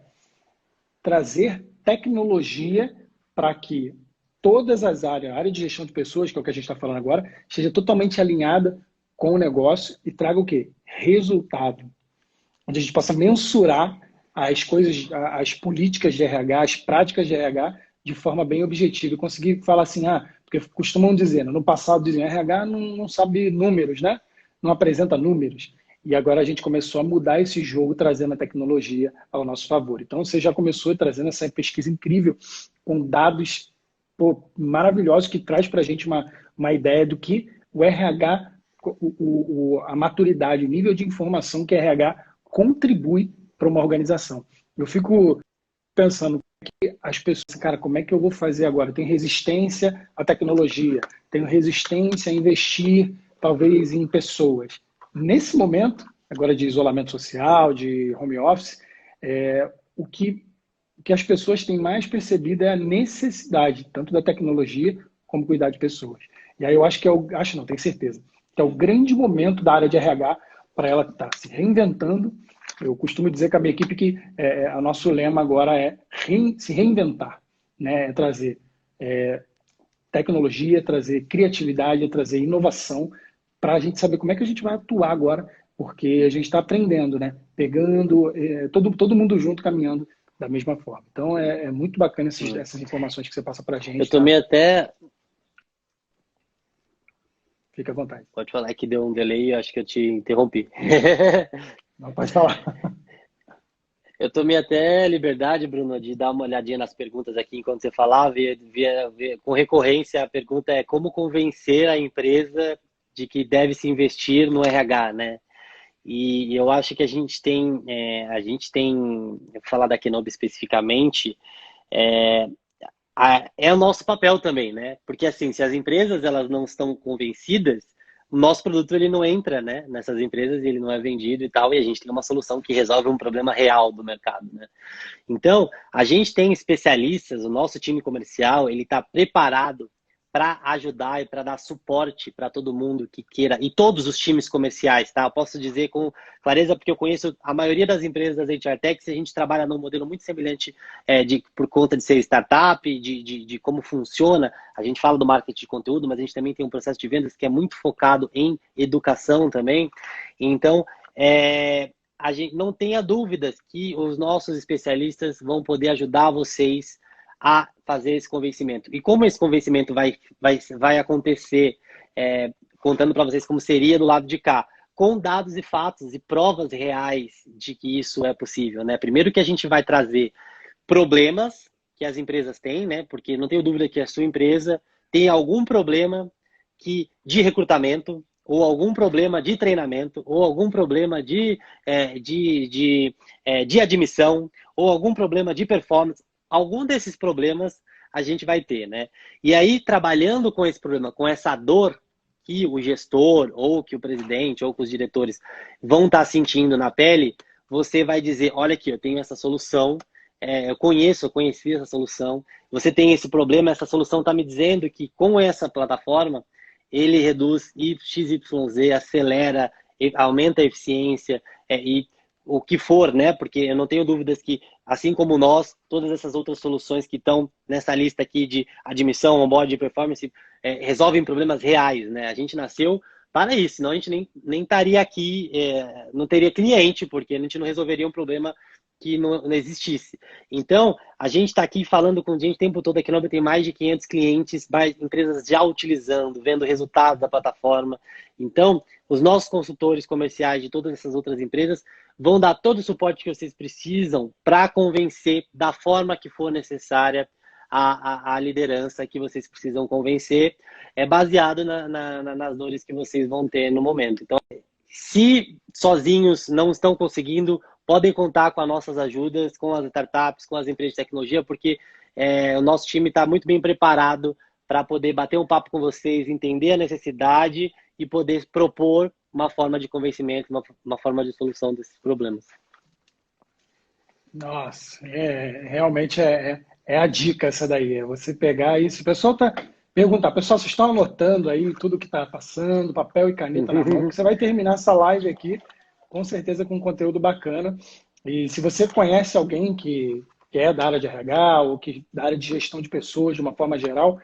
trazer tecnologia para que todas as áreas, a área de gestão de pessoas, que é o que a gente está falando agora, esteja totalmente alinhada com o negócio e traga o quê? Resultado. Onde a gente possa mensurar as coisas, as políticas de RH, as práticas de RH de forma bem objetiva e conseguir falar assim, porque costumam dizer, no passado diziam, RH não sabe números, né? Não apresenta números. E agora a gente começou a mudar esse jogo, trazendo a tecnologia ao nosso favor. Então, você já começou trazendo essa pesquisa incrível, com dados maravilhosos, que traz para a gente uma ideia do que o RH, a maturidade, o nível de informação que o RH contribui para uma organização. Eu fico pensando que as pessoas, cara, como é que eu vou fazer agora? Eu tenho resistência à tecnologia, tenho resistência a investir, talvez, em pessoas. Nesse momento, agora de isolamento social, de home office, o que as pessoas têm mais percebido é a necessidade, tanto da tecnologia como cuidar de pessoas. E aí eu acho que tenho certeza, que é o grande momento da área de RH para ela estar se reinventando. Eu costumo dizer com a minha equipe que o nosso lema agora é se reinventar, né? É trazer tecnologia, trazer criatividade, trazer inovação para a gente saber como é que a gente vai atuar agora, porque a gente está aprendendo, né? Pegando todo mundo junto, caminhando da mesma forma. Então, é muito bacana essas informações que você passa para a gente. Eu tomei até... Fica à vontade. Pode falar que deu um delay, acho que eu te interrompi. Não, pode falar. Eu tomei até liberdade, Bruno, de dar uma olhadinha nas perguntas aqui enquanto você falava. Com recorrência, a pergunta é como convencer a empresa de que deve se investir no RH, né? E eu acho que a gente tem, vou falar da Kenobi especificamente, é o nosso papel também, né? Porque assim, se as empresas elas não estão convencidas, o nosso produto ele não entra, né, nessas empresas, ele não é vendido e tal, e a gente tem uma solução que resolve um problema real do mercado, né? Então, a gente tem especialistas, o nosso time comercial, ele está preparado para ajudar e para dar suporte para todo mundo que queira, e todos os times comerciais, tá? Eu posso dizer com clareza, porque eu conheço a maioria das empresas das HR Techs, a gente trabalha num modelo muito semelhante por conta de ser startup, de como funciona. A gente fala do marketing de conteúdo, mas a gente também tem um processo de vendas que é muito focado em educação também. Então, a gente não tenha dúvidas que os nossos especialistas vão poder ajudar vocês a fazer esse convencimento. E como esse convencimento vai acontecer, contando para vocês como seria do lado de cá, com dados e fatos e provas reais de que isso é possível, né? Primeiro que a gente vai trazer problemas que as empresas têm, né? Porque não tenho dúvida que a sua empresa tem algum problema de recrutamento, ou algum problema de treinamento, ou algum problema de admissão, ou algum problema de performance. Algum desses problemas a gente vai ter, né? E aí, trabalhando com esse problema, com essa dor que o gestor, ou que o presidente, ou que os diretores vão estar sentindo na pele, você vai dizer, olha aqui, eu tenho essa solução, eu conheci essa solução, você tem esse problema, essa solução está me dizendo que com essa plataforma, ele reduz XYZ, acelera, aumenta a eficiência, e o que for, né? Porque eu não tenho dúvidas que, assim como nós, todas essas outras soluções que estão nessa lista aqui de admissão, onboard e performance, resolvem problemas reais, né? A gente nasceu para isso, senão a gente nem estaria aqui, não teria cliente, porque a gente não resolveria um problema que não existisse. Então, a gente está aqui falando com gente o tempo todo. A Kenobi tem mais de 500 clientes, empresas já utilizando, vendo resultados da plataforma. Então, os nossos consultores comerciais de todas essas outras empresas vão dar todo o suporte que vocês precisam para convencer da forma que for necessária a liderança que vocês precisam convencer, baseado nas dores que vocês vão ter no momento. Então, se sozinhos não estão conseguindo, podem contar com as nossas ajudas, com as startups, com as empresas de tecnologia, porque o nosso time está muito bem preparado para poder bater um papo com vocês, entender a necessidade e poder propor uma forma de convencimento, uma forma de solução desses problemas. Nossa, realmente é a dica essa daí. É você pegar isso. O pessoal perguntar, pessoal, vocês estão anotando aí tudo que está passando, papel e caneta na mão, que você vai terminar essa live aqui, com certeza com conteúdo bacana. E se você conhece alguém que é da área de RH ou que da área de gestão de pessoas de uma forma geral,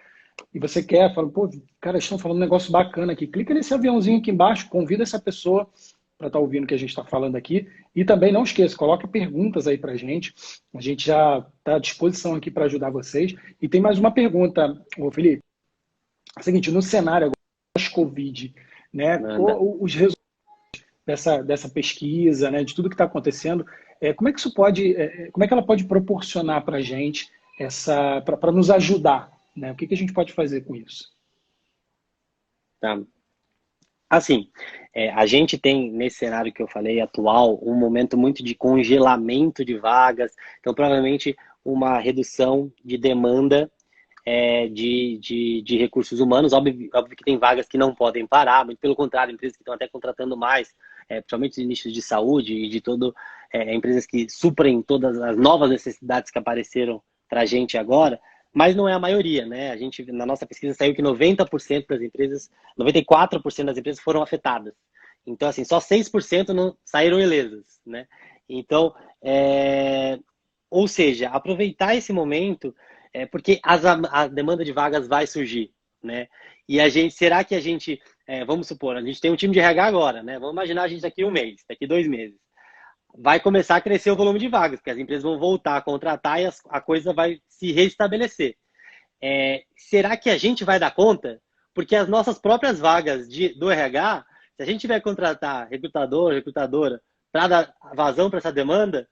e você fala, pô, cara, estão falando um negócio bacana aqui. Clica nesse aviãozinho aqui embaixo, convida essa pessoa para estar ouvindo o que a gente está falando aqui. E também não esqueça, coloque perguntas aí para a gente. A gente já está à disposição aqui para ajudar vocês. E tem mais uma pergunta, ô Felipe. É o seguinte, no cenário agora, pós-Covid, né, os resultados dessa pesquisa, né, de tudo que está acontecendo, como é que como é que ela pode proporcionar para a gente para nos ajudar, né? O que a gente pode fazer com isso? Tá. Assim, a gente tem, nesse cenário que eu falei atual, um momento muito de congelamento de vagas, então provavelmente uma redução de demanda de recursos humanos. Óbvio que tem vagas que não podem parar, muito pelo contrário, empresas que estão até contratando mais, principalmente de nichos de saúde e de empresas que suprem todas as novas necessidades que apareceram para a gente agora, mas não é a maioria, né? A gente, na nossa pesquisa, saiu que 90% das empresas, 94% das empresas foram afetadas. Então, assim, só 6% não saíram ilesas, né? Então, ou seja, aproveitar esse momento, porque a demanda de vagas vai surgir, né? E será que a gente, vamos supor, a gente tem um time de RH agora, né? Vamos imaginar a gente daqui 1 mês, daqui 2 meses. Vai começar a crescer o volume de vagas, porque as empresas vão voltar a contratar e a coisa vai se restabelecer. Será que a gente vai dar conta? Porque as nossas próprias vagas do RH, se a gente tiver que contratar recrutador, recrutadora, para dar vazão para essa demanda,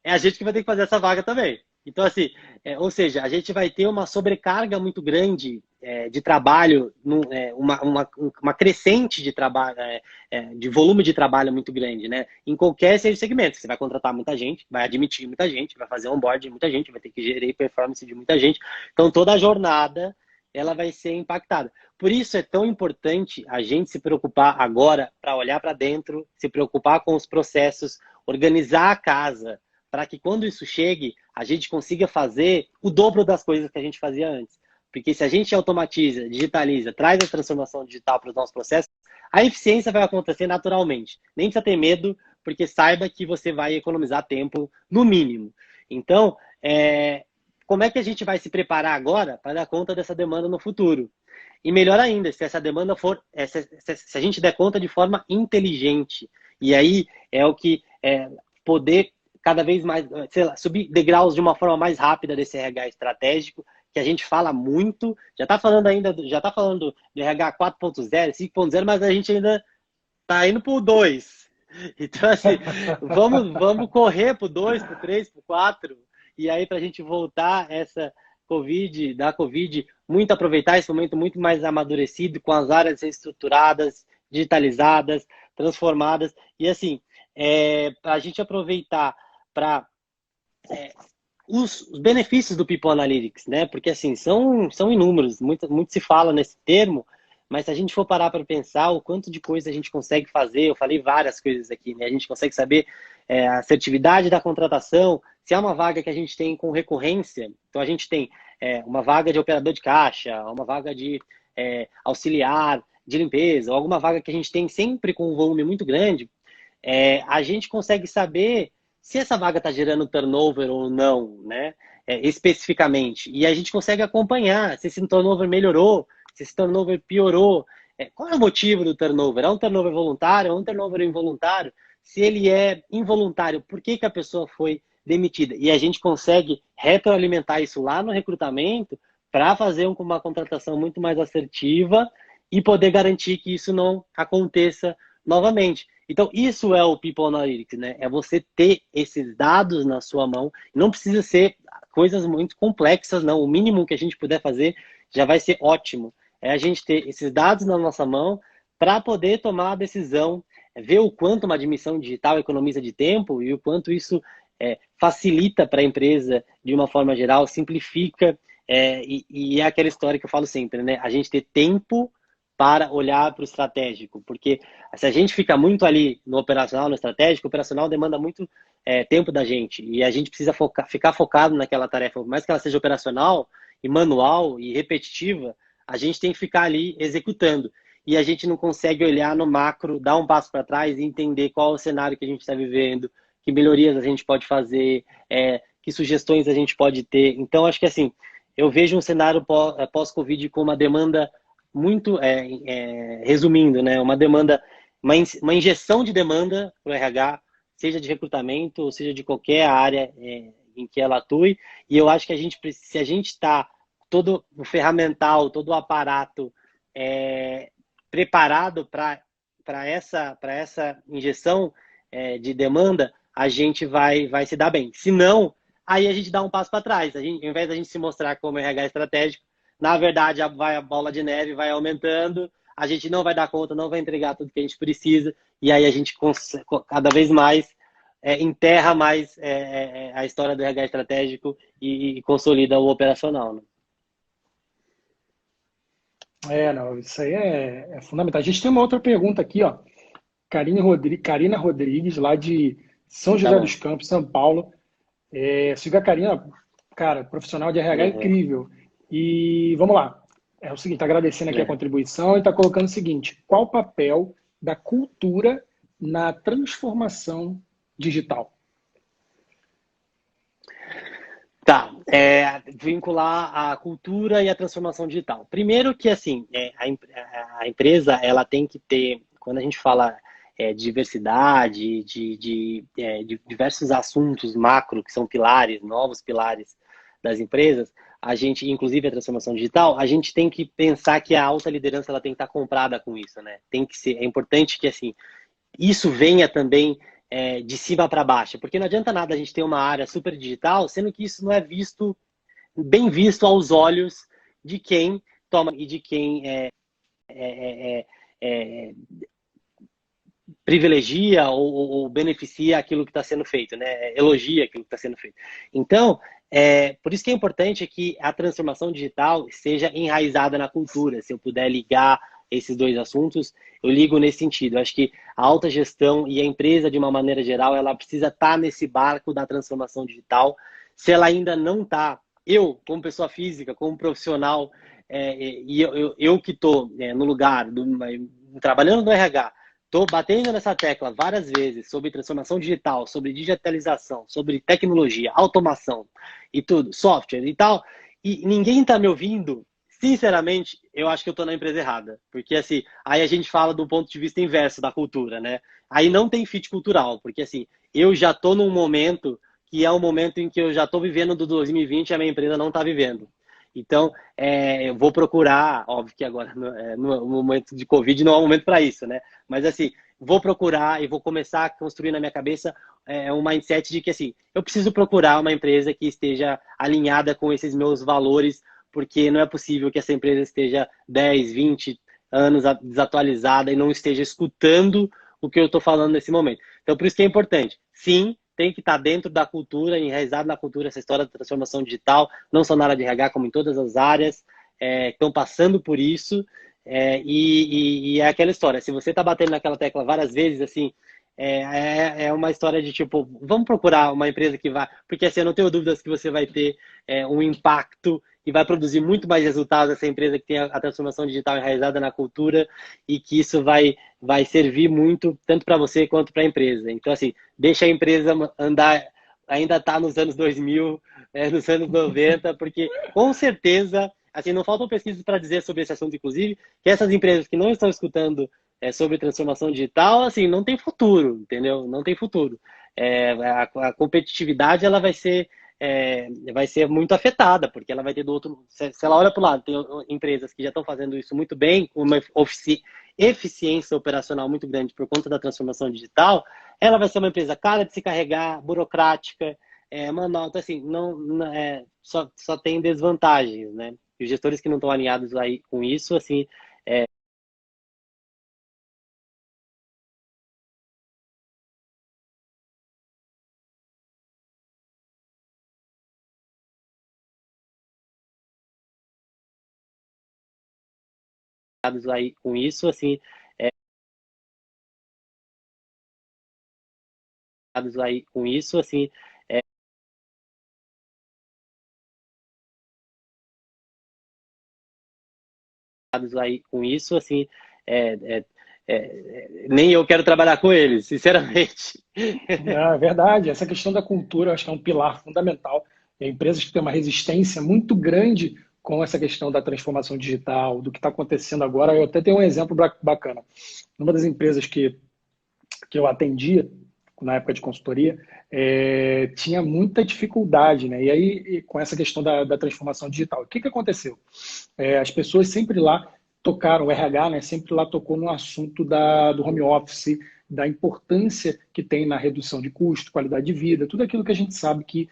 é a gente que vai ter que fazer essa vaga também. Então, assim, ou seja, a gente vai ter uma sobrecarga muito grande de trabalho, uma crescente de trabalho, de volume de trabalho muito grande, né? Em qualquer segmento. Você vai contratar muita gente, vai admitir muita gente, vai fazer onboard de muita gente, vai ter que gerir performance de muita gente. Então, toda a jornada, ela vai ser impactada. Por isso é tão importante a gente se preocupar agora para olhar para dentro, se preocupar com os processos, organizar a casa, para que quando isso chegue, a gente consiga fazer o dobro das coisas que a gente fazia antes. Porque se a gente automatiza, digitaliza, traz a transformação digital para os nossos processos, a eficiência vai acontecer naturalmente. Nem precisa ter medo, porque saiba que você vai economizar tempo no mínimo. Então, como é que a gente vai se preparar agora para dar conta dessa demanda no futuro? E melhor ainda, se essa demanda for, se a gente der conta de forma inteligente. E aí é o que poder cada vez mais, sei lá, subir degraus de uma forma mais rápida desse RH estratégico, que a gente fala muito, já está falando de RH 4.0, 5.0, mas a gente ainda está indo para o 2. Então, assim, vamos correr para o 2, para o 3, para o 4, e aí para a gente voltar da Covid, muito aproveitar esse momento muito mais amadurecido, com as áreas estruturadas, digitalizadas, transformadas, e assim, para a gente aproveitar para os benefícios do People Analytics, né? Porque assim, são inúmeros, muito se fala nesse termo, mas se a gente for parar para pensar o quanto de coisa a gente consegue fazer, eu falei várias coisas aqui, né? A gente consegue saber a assertividade da contratação, se é uma vaga que a gente tem com recorrência, então a gente tem uma vaga de operador de caixa, uma vaga de auxiliar de limpeza, ou alguma vaga que a gente tem sempre com um volume muito grande, a gente consegue saber se essa vaga está gerando turnover ou não, né? Especificamente. E a gente consegue acompanhar se esse turnover melhorou, se esse turnover piorou. Qual é o motivo do turnover? É um turnover voluntário? É um turnover involuntário? Se ele é involuntário, por que a pessoa foi demitida? E a gente consegue retroalimentar isso lá no recrutamento para fazer uma contratação muito mais assertiva e poder garantir que isso não aconteça novamente. Então, isso é o People Analytics, né? É você ter esses dados na sua mão. Não precisa ser coisas muito complexas, não. O mínimo que a gente puder fazer já vai ser ótimo. É a gente ter esses dados na nossa mão para poder tomar a decisão, ver o quanto uma admissão digital economiza de tempo e o quanto isso facilita para a empresa de uma forma geral, simplifica. E é aquela história que eu falo sempre, né? A gente ter tempo para olhar para o estratégico, porque se a gente fica muito ali no operacional, no estratégico, o operacional demanda muito tempo da gente, e a gente precisa ficar focado naquela tarefa, por mais que ela seja operacional, e manual, e repetitiva, a gente tem que ficar ali executando, e a gente não consegue olhar no macro, dar um passo para trás e entender qual é o cenário que a gente está vivendo, que melhorias a gente pode fazer, que sugestões a gente pode ter. Então, acho que assim, eu vejo um cenário pós-Covid com uma demanda muito, resumindo, né, uma demanda, uma injeção de demanda para o RH, seja de recrutamento, ou seja de qualquer área em que ela atue, e eu acho que se a gente está todo o ferramental, todo o aparato preparado para essa injeção de demanda, a gente vai se dar bem. Se não, aí a gente dá um passo para trás. Ao invés da gente se mostrar como RH estratégico, na verdade, a bola de neve vai aumentando, a gente não vai dar conta, não vai entregar tudo que a gente precisa, e aí a gente cada vez mais enterra mais a história do RH estratégico e consolida o operacional. Né? Não, isso aí é fundamental. A gente tem uma outra pergunta aqui, ó. Karina Rodrigues, lá de São José dos Campos, São Paulo. Siga a Karina, cara, profissional de RH incrível. E vamos lá. É o seguinte, agradecendo aqui a contribuição e está colocando o seguinte: qual o papel da cultura na transformação digital? Tá, vincular a cultura e a transformação digital. Primeiro que, assim, a empresa, ela tem que ter, quando a gente fala diversidade, de diversos assuntos macro, que são pilares, novos pilares das empresas, a gente, inclusive a transformação digital, a gente tem que pensar que a alta liderança, ela tem que estar comprada com isso, né? Tem que ser, é importante que, assim, isso venha também de cima para baixo, porque não adianta nada a gente ter uma área super digital, sendo que isso não é visto, bem visto aos olhos de quem toma e de quem privilegia ou beneficia aquilo que está sendo feito, né? Elogia aquilo que está sendo feito. Então, por isso que é importante que a transformação digital seja enraizada na cultura. Se eu puder ligar esses dois assuntos, eu ligo nesse sentido. Eu acho que a alta gestão e a empresa, de uma maneira geral, ela precisa estar nesse barco da transformação digital. Se ela ainda não está, eu, como pessoa física, como profissional, e eu que estou no lugar, trabalhando no RH, estou batendo nessa tecla várias vezes sobre transformação digital, sobre digitalização, sobre tecnologia, automação e tudo, software e tal, e ninguém está me ouvindo. Sinceramente, eu acho que eu estou na empresa errada. Porque, assim, aí a gente fala do ponto de vista inverso da cultura, né? Aí não tem fit cultural, porque, assim, eu já estou num momento que é um momento em que eu já estou vivendo do 2020 e a minha empresa não está vivendo. Então, eu vou procurar, óbvio que agora no momento de Covid não é um momento para isso, né? Mas assim, vou procurar e vou começar a construir na minha cabeça um mindset de que assim, eu preciso procurar uma empresa que esteja alinhada com esses meus valores, porque não é possível que essa empresa esteja 10, 20 anos desatualizada e não esteja escutando o que eu estou falando nesse momento. Então, por isso que é importante. Sim, tem que estar dentro da cultura, enraizado na cultura, essa história da transformação digital, não só na área de RH, como em todas as áreas, estão passando por isso. E é aquela história, se você está batendo naquela tecla várias vezes, assim, é uma história de tipo, vamos procurar uma empresa que vai, porque assim, eu não tenho dúvidas que você vai ter um impacto e vai produzir muito mais resultados essa empresa que tem a transformação digital enraizada na cultura e que isso vai servir muito tanto para você quanto para a empresa. Então, assim, deixa a empresa andar, ainda está nos anos 2000, nos anos 90, porque com certeza, assim, não faltam pesquisas para dizer sobre esse assunto, inclusive, que essas empresas que não estão escutando sobre transformação digital, assim, não tem futuro, entendeu? Não tem futuro. A competitividade, ela vai ser muito afetada, porque ela vai ter do outro... Se ela olha para o lado, tem empresas que já estão fazendo isso muito bem, com uma eficiência operacional muito grande por conta da transformação digital, ela vai ser uma empresa cara de se carregar, burocrática, manual. Então, assim, só tem desvantagens, né? E os gestores que não estão alinhados aí com isso, assim, aí com isso, assim, aí com isso, assim, aí com isso, assim, nem eu quero trabalhar com eles, sinceramente. É verdade, essa questão da cultura, eu acho que é um pilar fundamental. E empresas que têm uma resistência muito grande com essa questão da transformação digital, do que está acontecendo agora. Eu até tenho um exemplo bacana. Numa das empresas que eu atendia, na época de consultoria, tinha muita dificuldade, né? E aí, com essa questão da transformação digital, o que aconteceu? As pessoas sempre lá tocaram, o RH, né, sempre lá tocou no assunto do home office, da importância que tem na redução de custo, qualidade de vida, tudo aquilo que a gente sabe que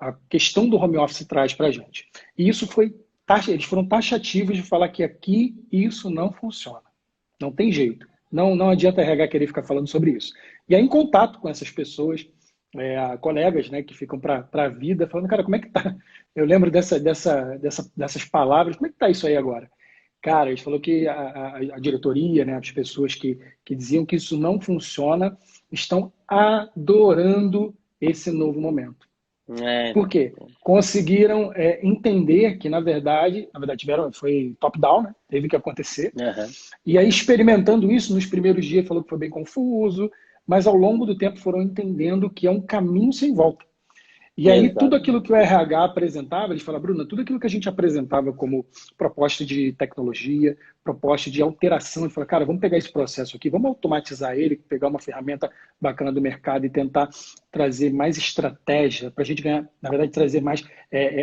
a questão do home office traz para a gente. E isso eles foram taxativos de falar que aqui isso não funciona. Não tem jeito. Não adianta a RH querer ficar falando sobre isso. E aí, em contato com essas pessoas, colegas, né, que ficam para a vida, falando, cara, como é que tá? Eu lembro dessas palavras, como é que tá isso aí agora? Cara, eles falou que a diretoria, né, as pessoas que diziam que isso não funciona, estão adorando esse novo momento. Por quê? Conseguiram entender que, na verdade foi top-down, né? Teve que acontecer. Uhum. E aí, experimentando isso, nos primeiros dias falou que foi bem confuso, mas ao longo do tempo foram entendendo que é um caminho sem volta. E aí, tudo aquilo que o RH apresentava, eles falaram, Bruna, tudo aquilo que a gente apresentava como proposta de tecnologia, proposta de alteração, ele falou, cara, vamos pegar esse processo aqui, vamos automatizar ele, pegar uma ferramenta bacana do mercado e tentar trazer mais estratégia, para a gente ganhar, na verdade, trazer mais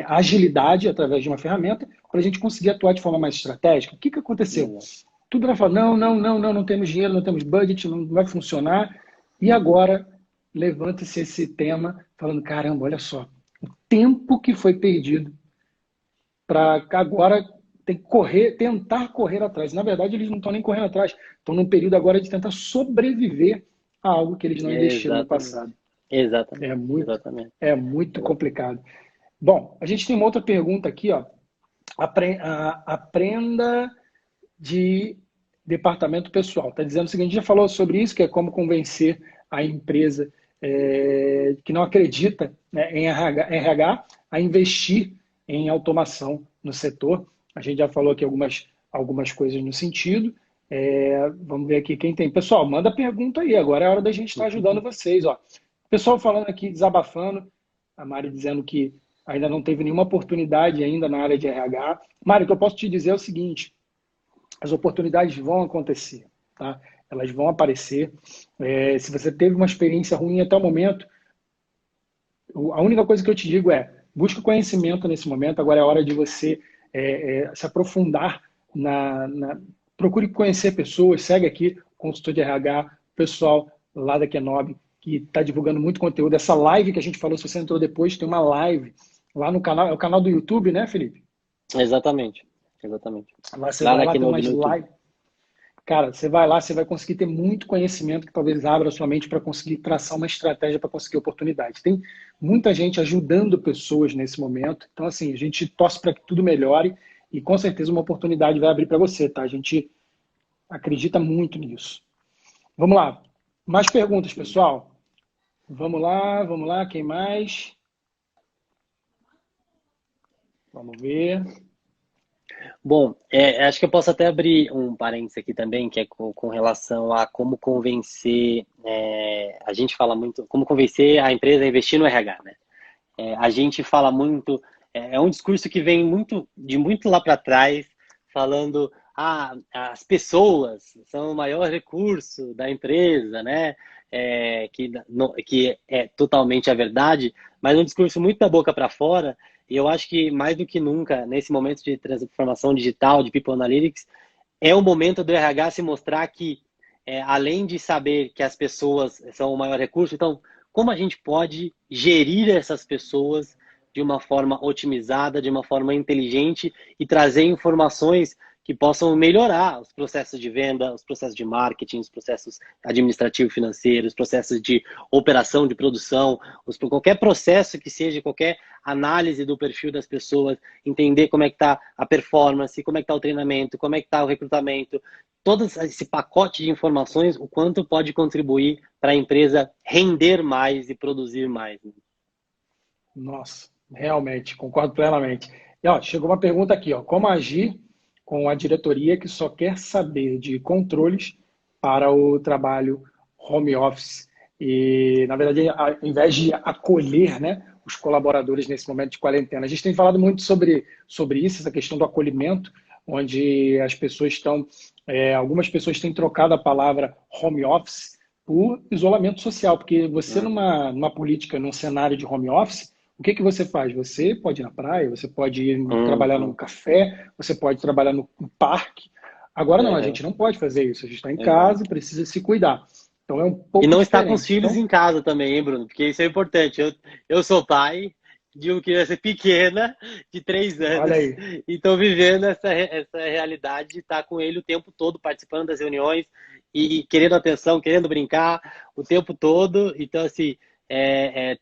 agilidade através de uma ferramenta, para a gente conseguir atuar de forma mais estratégica. O que aconteceu? Tudo ela falou, não temos dinheiro, não temos budget, não vai funcionar. E agora levanta-se esse tema falando, caramba, olha só, o tempo que foi perdido para agora tem que tentar correr atrás. Na verdade, eles não estão nem correndo atrás, estão num período agora de tentar sobreviver a algo que eles não investiram no passado. Exatamente. É muito complicado. Bom, a gente tem uma outra pergunta aqui, ó. Aprenda de departamento pessoal. Está dizendo o seguinte, a gente já falou sobre isso, que é como convencer a empresa que não acredita, né, em RH a investir em automação no setor. A gente já falou aqui algumas coisas no sentido. Vamos ver aqui quem tem. Pessoal, manda pergunta aí. Agora é a hora da gente estar ajudando vocês. Ó. Pessoal falando aqui, desabafando. A Mari dizendo que ainda não teve nenhuma oportunidade ainda na área de RH. Mari, o que eu posso te dizer é o seguinte. As oportunidades vão acontecer, tá? Elas vão aparecer. Se você teve uma experiência ruim até o momento, a única coisa que eu te digo busque conhecimento nesse momento. Agora é hora de você se aprofundar procure conhecer pessoas, segue aqui o consultor de RH, pessoal lá da Kenobi, que está divulgando muito conteúdo. Essa live que a gente falou, se você entrou depois, tem uma live lá no canal, é o canal do YouTube, né, Felipe? Exatamente. Lá você vai lá ter umas lives. Cara, você vai lá, você vai conseguir ter muito conhecimento que talvez abra a sua mente para conseguir traçar uma estratégia para conseguir oportunidade. Tem muita gente ajudando pessoas nesse momento. Então, assim, a gente torce para que tudo melhore e com certeza uma oportunidade vai abrir para você, tá? A gente acredita muito nisso. Vamos lá. Mais perguntas, pessoal? Vamos lá. Quem mais? Vamos ver. Bom, acho que eu posso até abrir um parênteses aqui também, que é com relação a como convencer, a gente fala muito, como convencer a empresa a investir no RH, né? A gente fala muito, é um discurso que vem de muito lá para trás, falando, as pessoas são o maior recurso da empresa, né? Que é totalmente a verdade, mas um discurso muito da boca para fora. E eu acho que, mais do que nunca, nesse momento de transformação digital, de People Analytics, é o momento do RH se mostrar que, além de saber que as pessoas são o maior recurso, então, como a gente pode gerir essas pessoas de uma forma otimizada, de uma forma inteligente e trazer informações que possam melhorar os processos de venda, os processos de marketing, os processos administrativos financeiros, os processos de operação, de produção, qualquer processo que seja, qualquer análise do perfil das pessoas, entender como é que está a performance, como é que está o treinamento, como é que está o recrutamento, todo esse pacote de informações, o quanto pode contribuir para a empresa render mais e produzir mais. Nossa, realmente, concordo plenamente. E, ó, chegou uma pergunta aqui, ó, como agir com a diretoria que só quer saber de controles para o trabalho home office? E, na verdade, ao invés de acolher, né, os colaboradores nesse momento de quarentena. A gente tem falado muito sobre isso, essa questão do acolhimento, onde as pessoas estão... algumas pessoas têm trocado a palavra home office por isolamento social, porque você numa política, num cenário de home office, o que você faz? Você pode ir na praia, você pode ir trabalhar num café, você pode trabalhar no parque. Agora não, a gente não pode fazer isso. A gente está em casa e precisa se cuidar. Então é um pouco E não diferente. estar com os filhos em casa também, hein, Bruno? Porque isso é importante. Eu sou pai de uma criança pequena, de 3 anos. Olha aí. E estou vivendo essa realidade de estar com ele o tempo todo, participando das reuniões e querendo atenção, querendo brincar o tempo todo. Então, assim,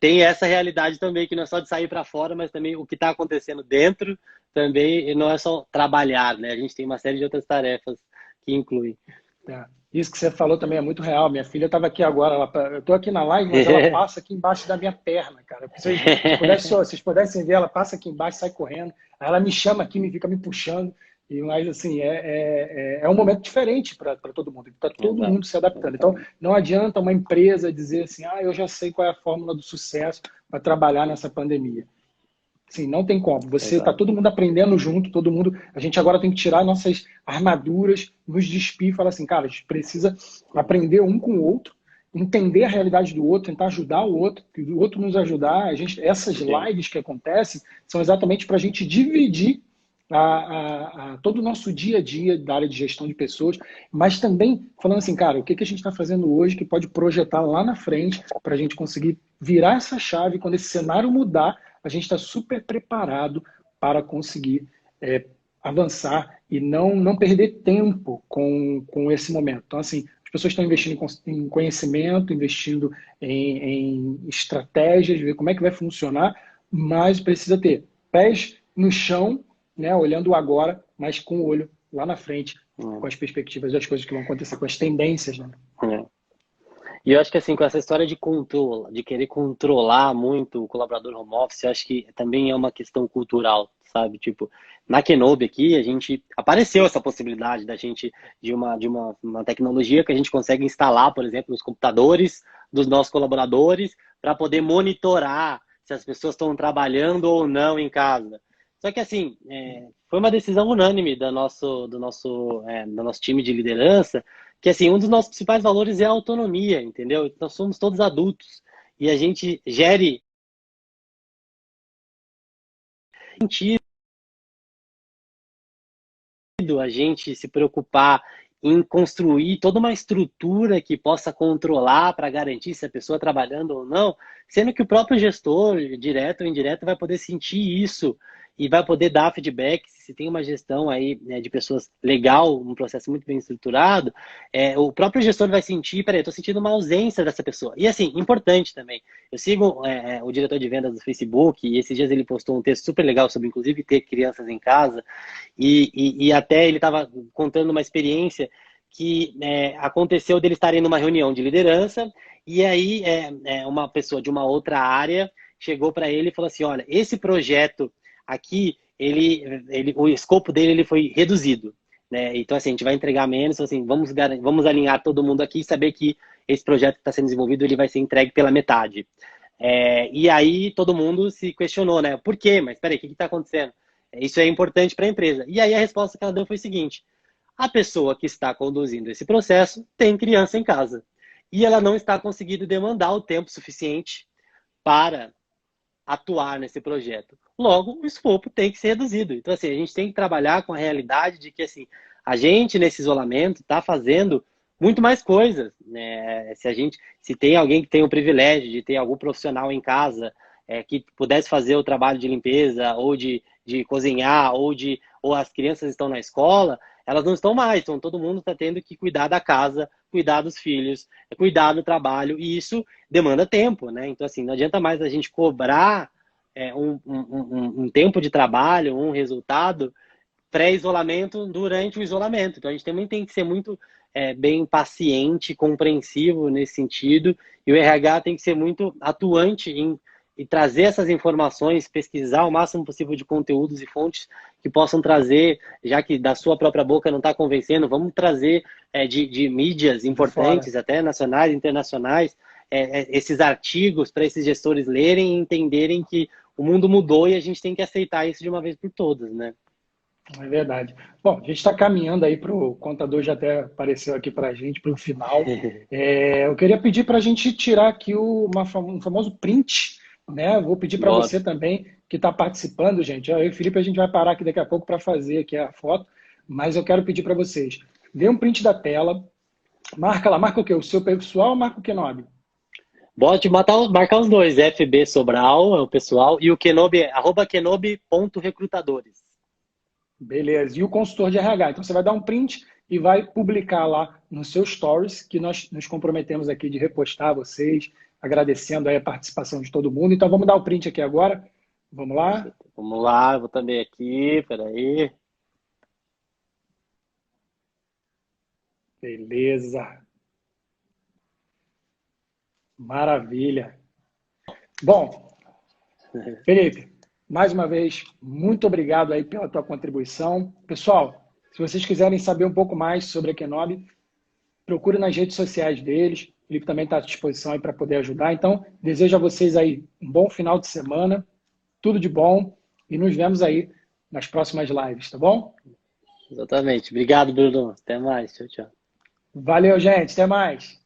tem essa realidade também, que não é só de sair para fora, mas também o que está acontecendo dentro também, e não é só trabalhar, né? A gente tem uma série de outras tarefas que incluem. Isso que você falou também é muito real. Minha filha estava aqui agora, eu estou aqui na live, mas ela passa aqui embaixo da minha perna, cara. Se vocês pudessem ver, ela passa aqui embaixo, sai correndo. Aí ela me chama aqui, fica me puxando. Mas, assim, é um momento diferente para todo mundo. Está todo Exato, mundo se adaptando. Então, exatamente. não adianta uma empresa dizer assim, eu já sei qual é a fórmula do sucesso para trabalhar nessa pandemia. Sim, não tem como. Você está Exato. todo mundo aprendendo junto, todo mundo. A gente agora tem que tirar nossas armaduras, nos despir e falar assim, cara, a gente precisa aprender um com o outro, entender a realidade do outro, tentar ajudar o outro, que o outro nos ajudar. Essas Sim. lives que acontecem são exatamente para a gente dividir todo o nosso dia a dia da área de gestão de pessoas, mas também falando assim, cara, o que a gente está fazendo hoje que pode projetar lá na frente para a gente conseguir virar essa chave quando esse cenário mudar, a gente está super preparado para conseguir avançar e não perder tempo com esse momento. Então, assim, as pessoas estão investindo em conhecimento, investindo em estratégias, ver como é que vai funcionar, mas precisa ter pés no chão, né, olhando o agora, mas com o olho lá na frente, com as perspectivas das coisas que vão acontecer, com as tendências, né? E eu acho que assim, com essa história de controle, de querer controlar muito o colaborador home office, eu acho que também é uma questão cultural, sabe? Tipo, na Kenobi aqui, a gente apareceu essa possibilidade da gente uma tecnologia que a gente consegue instalar, por exemplo, nos computadores dos nossos colaboradores para poder monitorar se as pessoas estão trabalhando ou não em casa. Só que assim, foi uma decisão unânime do nosso time de liderança que assim, um dos nossos principais valores é a autonomia, entendeu? Nós somos todos adultos e a gente gere sentido a gente se preocupar em construir toda uma estrutura que possa controlar para garantir se a pessoa está trabalhando ou não, sendo que o próprio gestor, direto ou indireto, vai poder sentir isso e vai poder dar feedback se tem uma gestão aí, né, de pessoas legal, um processo muito bem estruturado, o próprio gestor vai sentir, peraí, eu estou sentindo uma ausência dessa pessoa. E assim, importante também, eu sigo o diretor de vendas do Facebook e esses dias ele postou um texto super legal sobre, inclusive, ter crianças em casa, e até ele estava contando uma experiência que aconteceu dele estarem numa reunião de liderança e aí uma pessoa de uma outra área chegou para ele e falou assim, olha, esse projeto aqui, o escopo dele ele foi reduzido, né? Então assim, a gente vai entregar menos, então, assim, vamos alinhar todo mundo aqui e saber que esse projeto que está sendo desenvolvido ele vai ser entregue pela metade. E aí todo mundo se questionou, né? Por quê? Mas peraí, o que está acontecendo? Isso é importante para a empresa. E aí a resposta que ela deu foi o seguinte: a pessoa que está conduzindo esse processo tem criança em casa e ela não está conseguindo demandar o tempo suficiente para atuar nesse projeto. Logo, o escopo tem que ser reduzido. Então, assim, a gente tem que trabalhar com a realidade de que, assim, a gente, nesse isolamento, está fazendo muito mais coisas, né? Se tem alguém que tem o privilégio de ter algum profissional em casa que pudesse fazer o trabalho de limpeza, ou de cozinhar, ou as crianças estão na escola, elas não estão mais, então todo mundo está tendo que cuidar da casa, cuidar dos filhos, cuidar do trabalho, e isso demanda tempo, né? Então, assim, não adianta mais a gente cobrar um tempo de trabalho, um resultado pré-isolamento durante o isolamento. Então, a gente também tem que ser muito bem paciente, compreensivo nesse sentido, e o RH tem que ser muito atuante e trazer essas informações, pesquisar o máximo possível de conteúdos e fontes que possam trazer, já que da sua própria boca não está convencendo, vamos trazer de mídias importantes, até nacionais, internacionais, esses artigos para esses gestores lerem e entenderem que o mundo mudou e a gente tem que aceitar isso de uma vez por todas, né? É verdade. Bom, a gente está caminhando aí para o contador, já até apareceu aqui para a gente, para o final. Eu queria pedir para a gente tirar aqui um famoso print, né? Vou pedir para Bora. você também, que está participando, gente. Eu e o Felipe, a gente vai parar aqui daqui a pouco para fazer aqui a foto, mas eu quero pedir para vocês, dê um print da tela, marca lá, marca o quê? O seu pessoal ou marca o Kenobi? Pode marcar os dois, FB Sobral, é o pessoal, e o Kenobi é @kenobi.recrutadores. Beleza. E o consultor de RH? Então você vai dar um print e vai publicar lá no seu stories, que nós nos comprometemos aqui de repostar vocês, agradecendo aí a participação de todo mundo. Então vamos dar o print aqui agora. Vamos lá? Vamos lá, eu vou também aqui, peraí. Beleza. Maravilha. Bom, Felipe, mais uma vez, muito obrigado aí pela tua contribuição. Pessoal, se vocês quiserem saber um pouco mais sobre a Kenobi, procure nas redes sociais deles. O Felipe também está à disposição aí para poder ajudar. Então, desejo a vocês aí um bom final de semana, tudo de bom e nos vemos aí nas próximas lives, tá bom? Exatamente. Obrigado, Bruno. Até mais. Tchau, tchau. Valeu, gente. Até mais.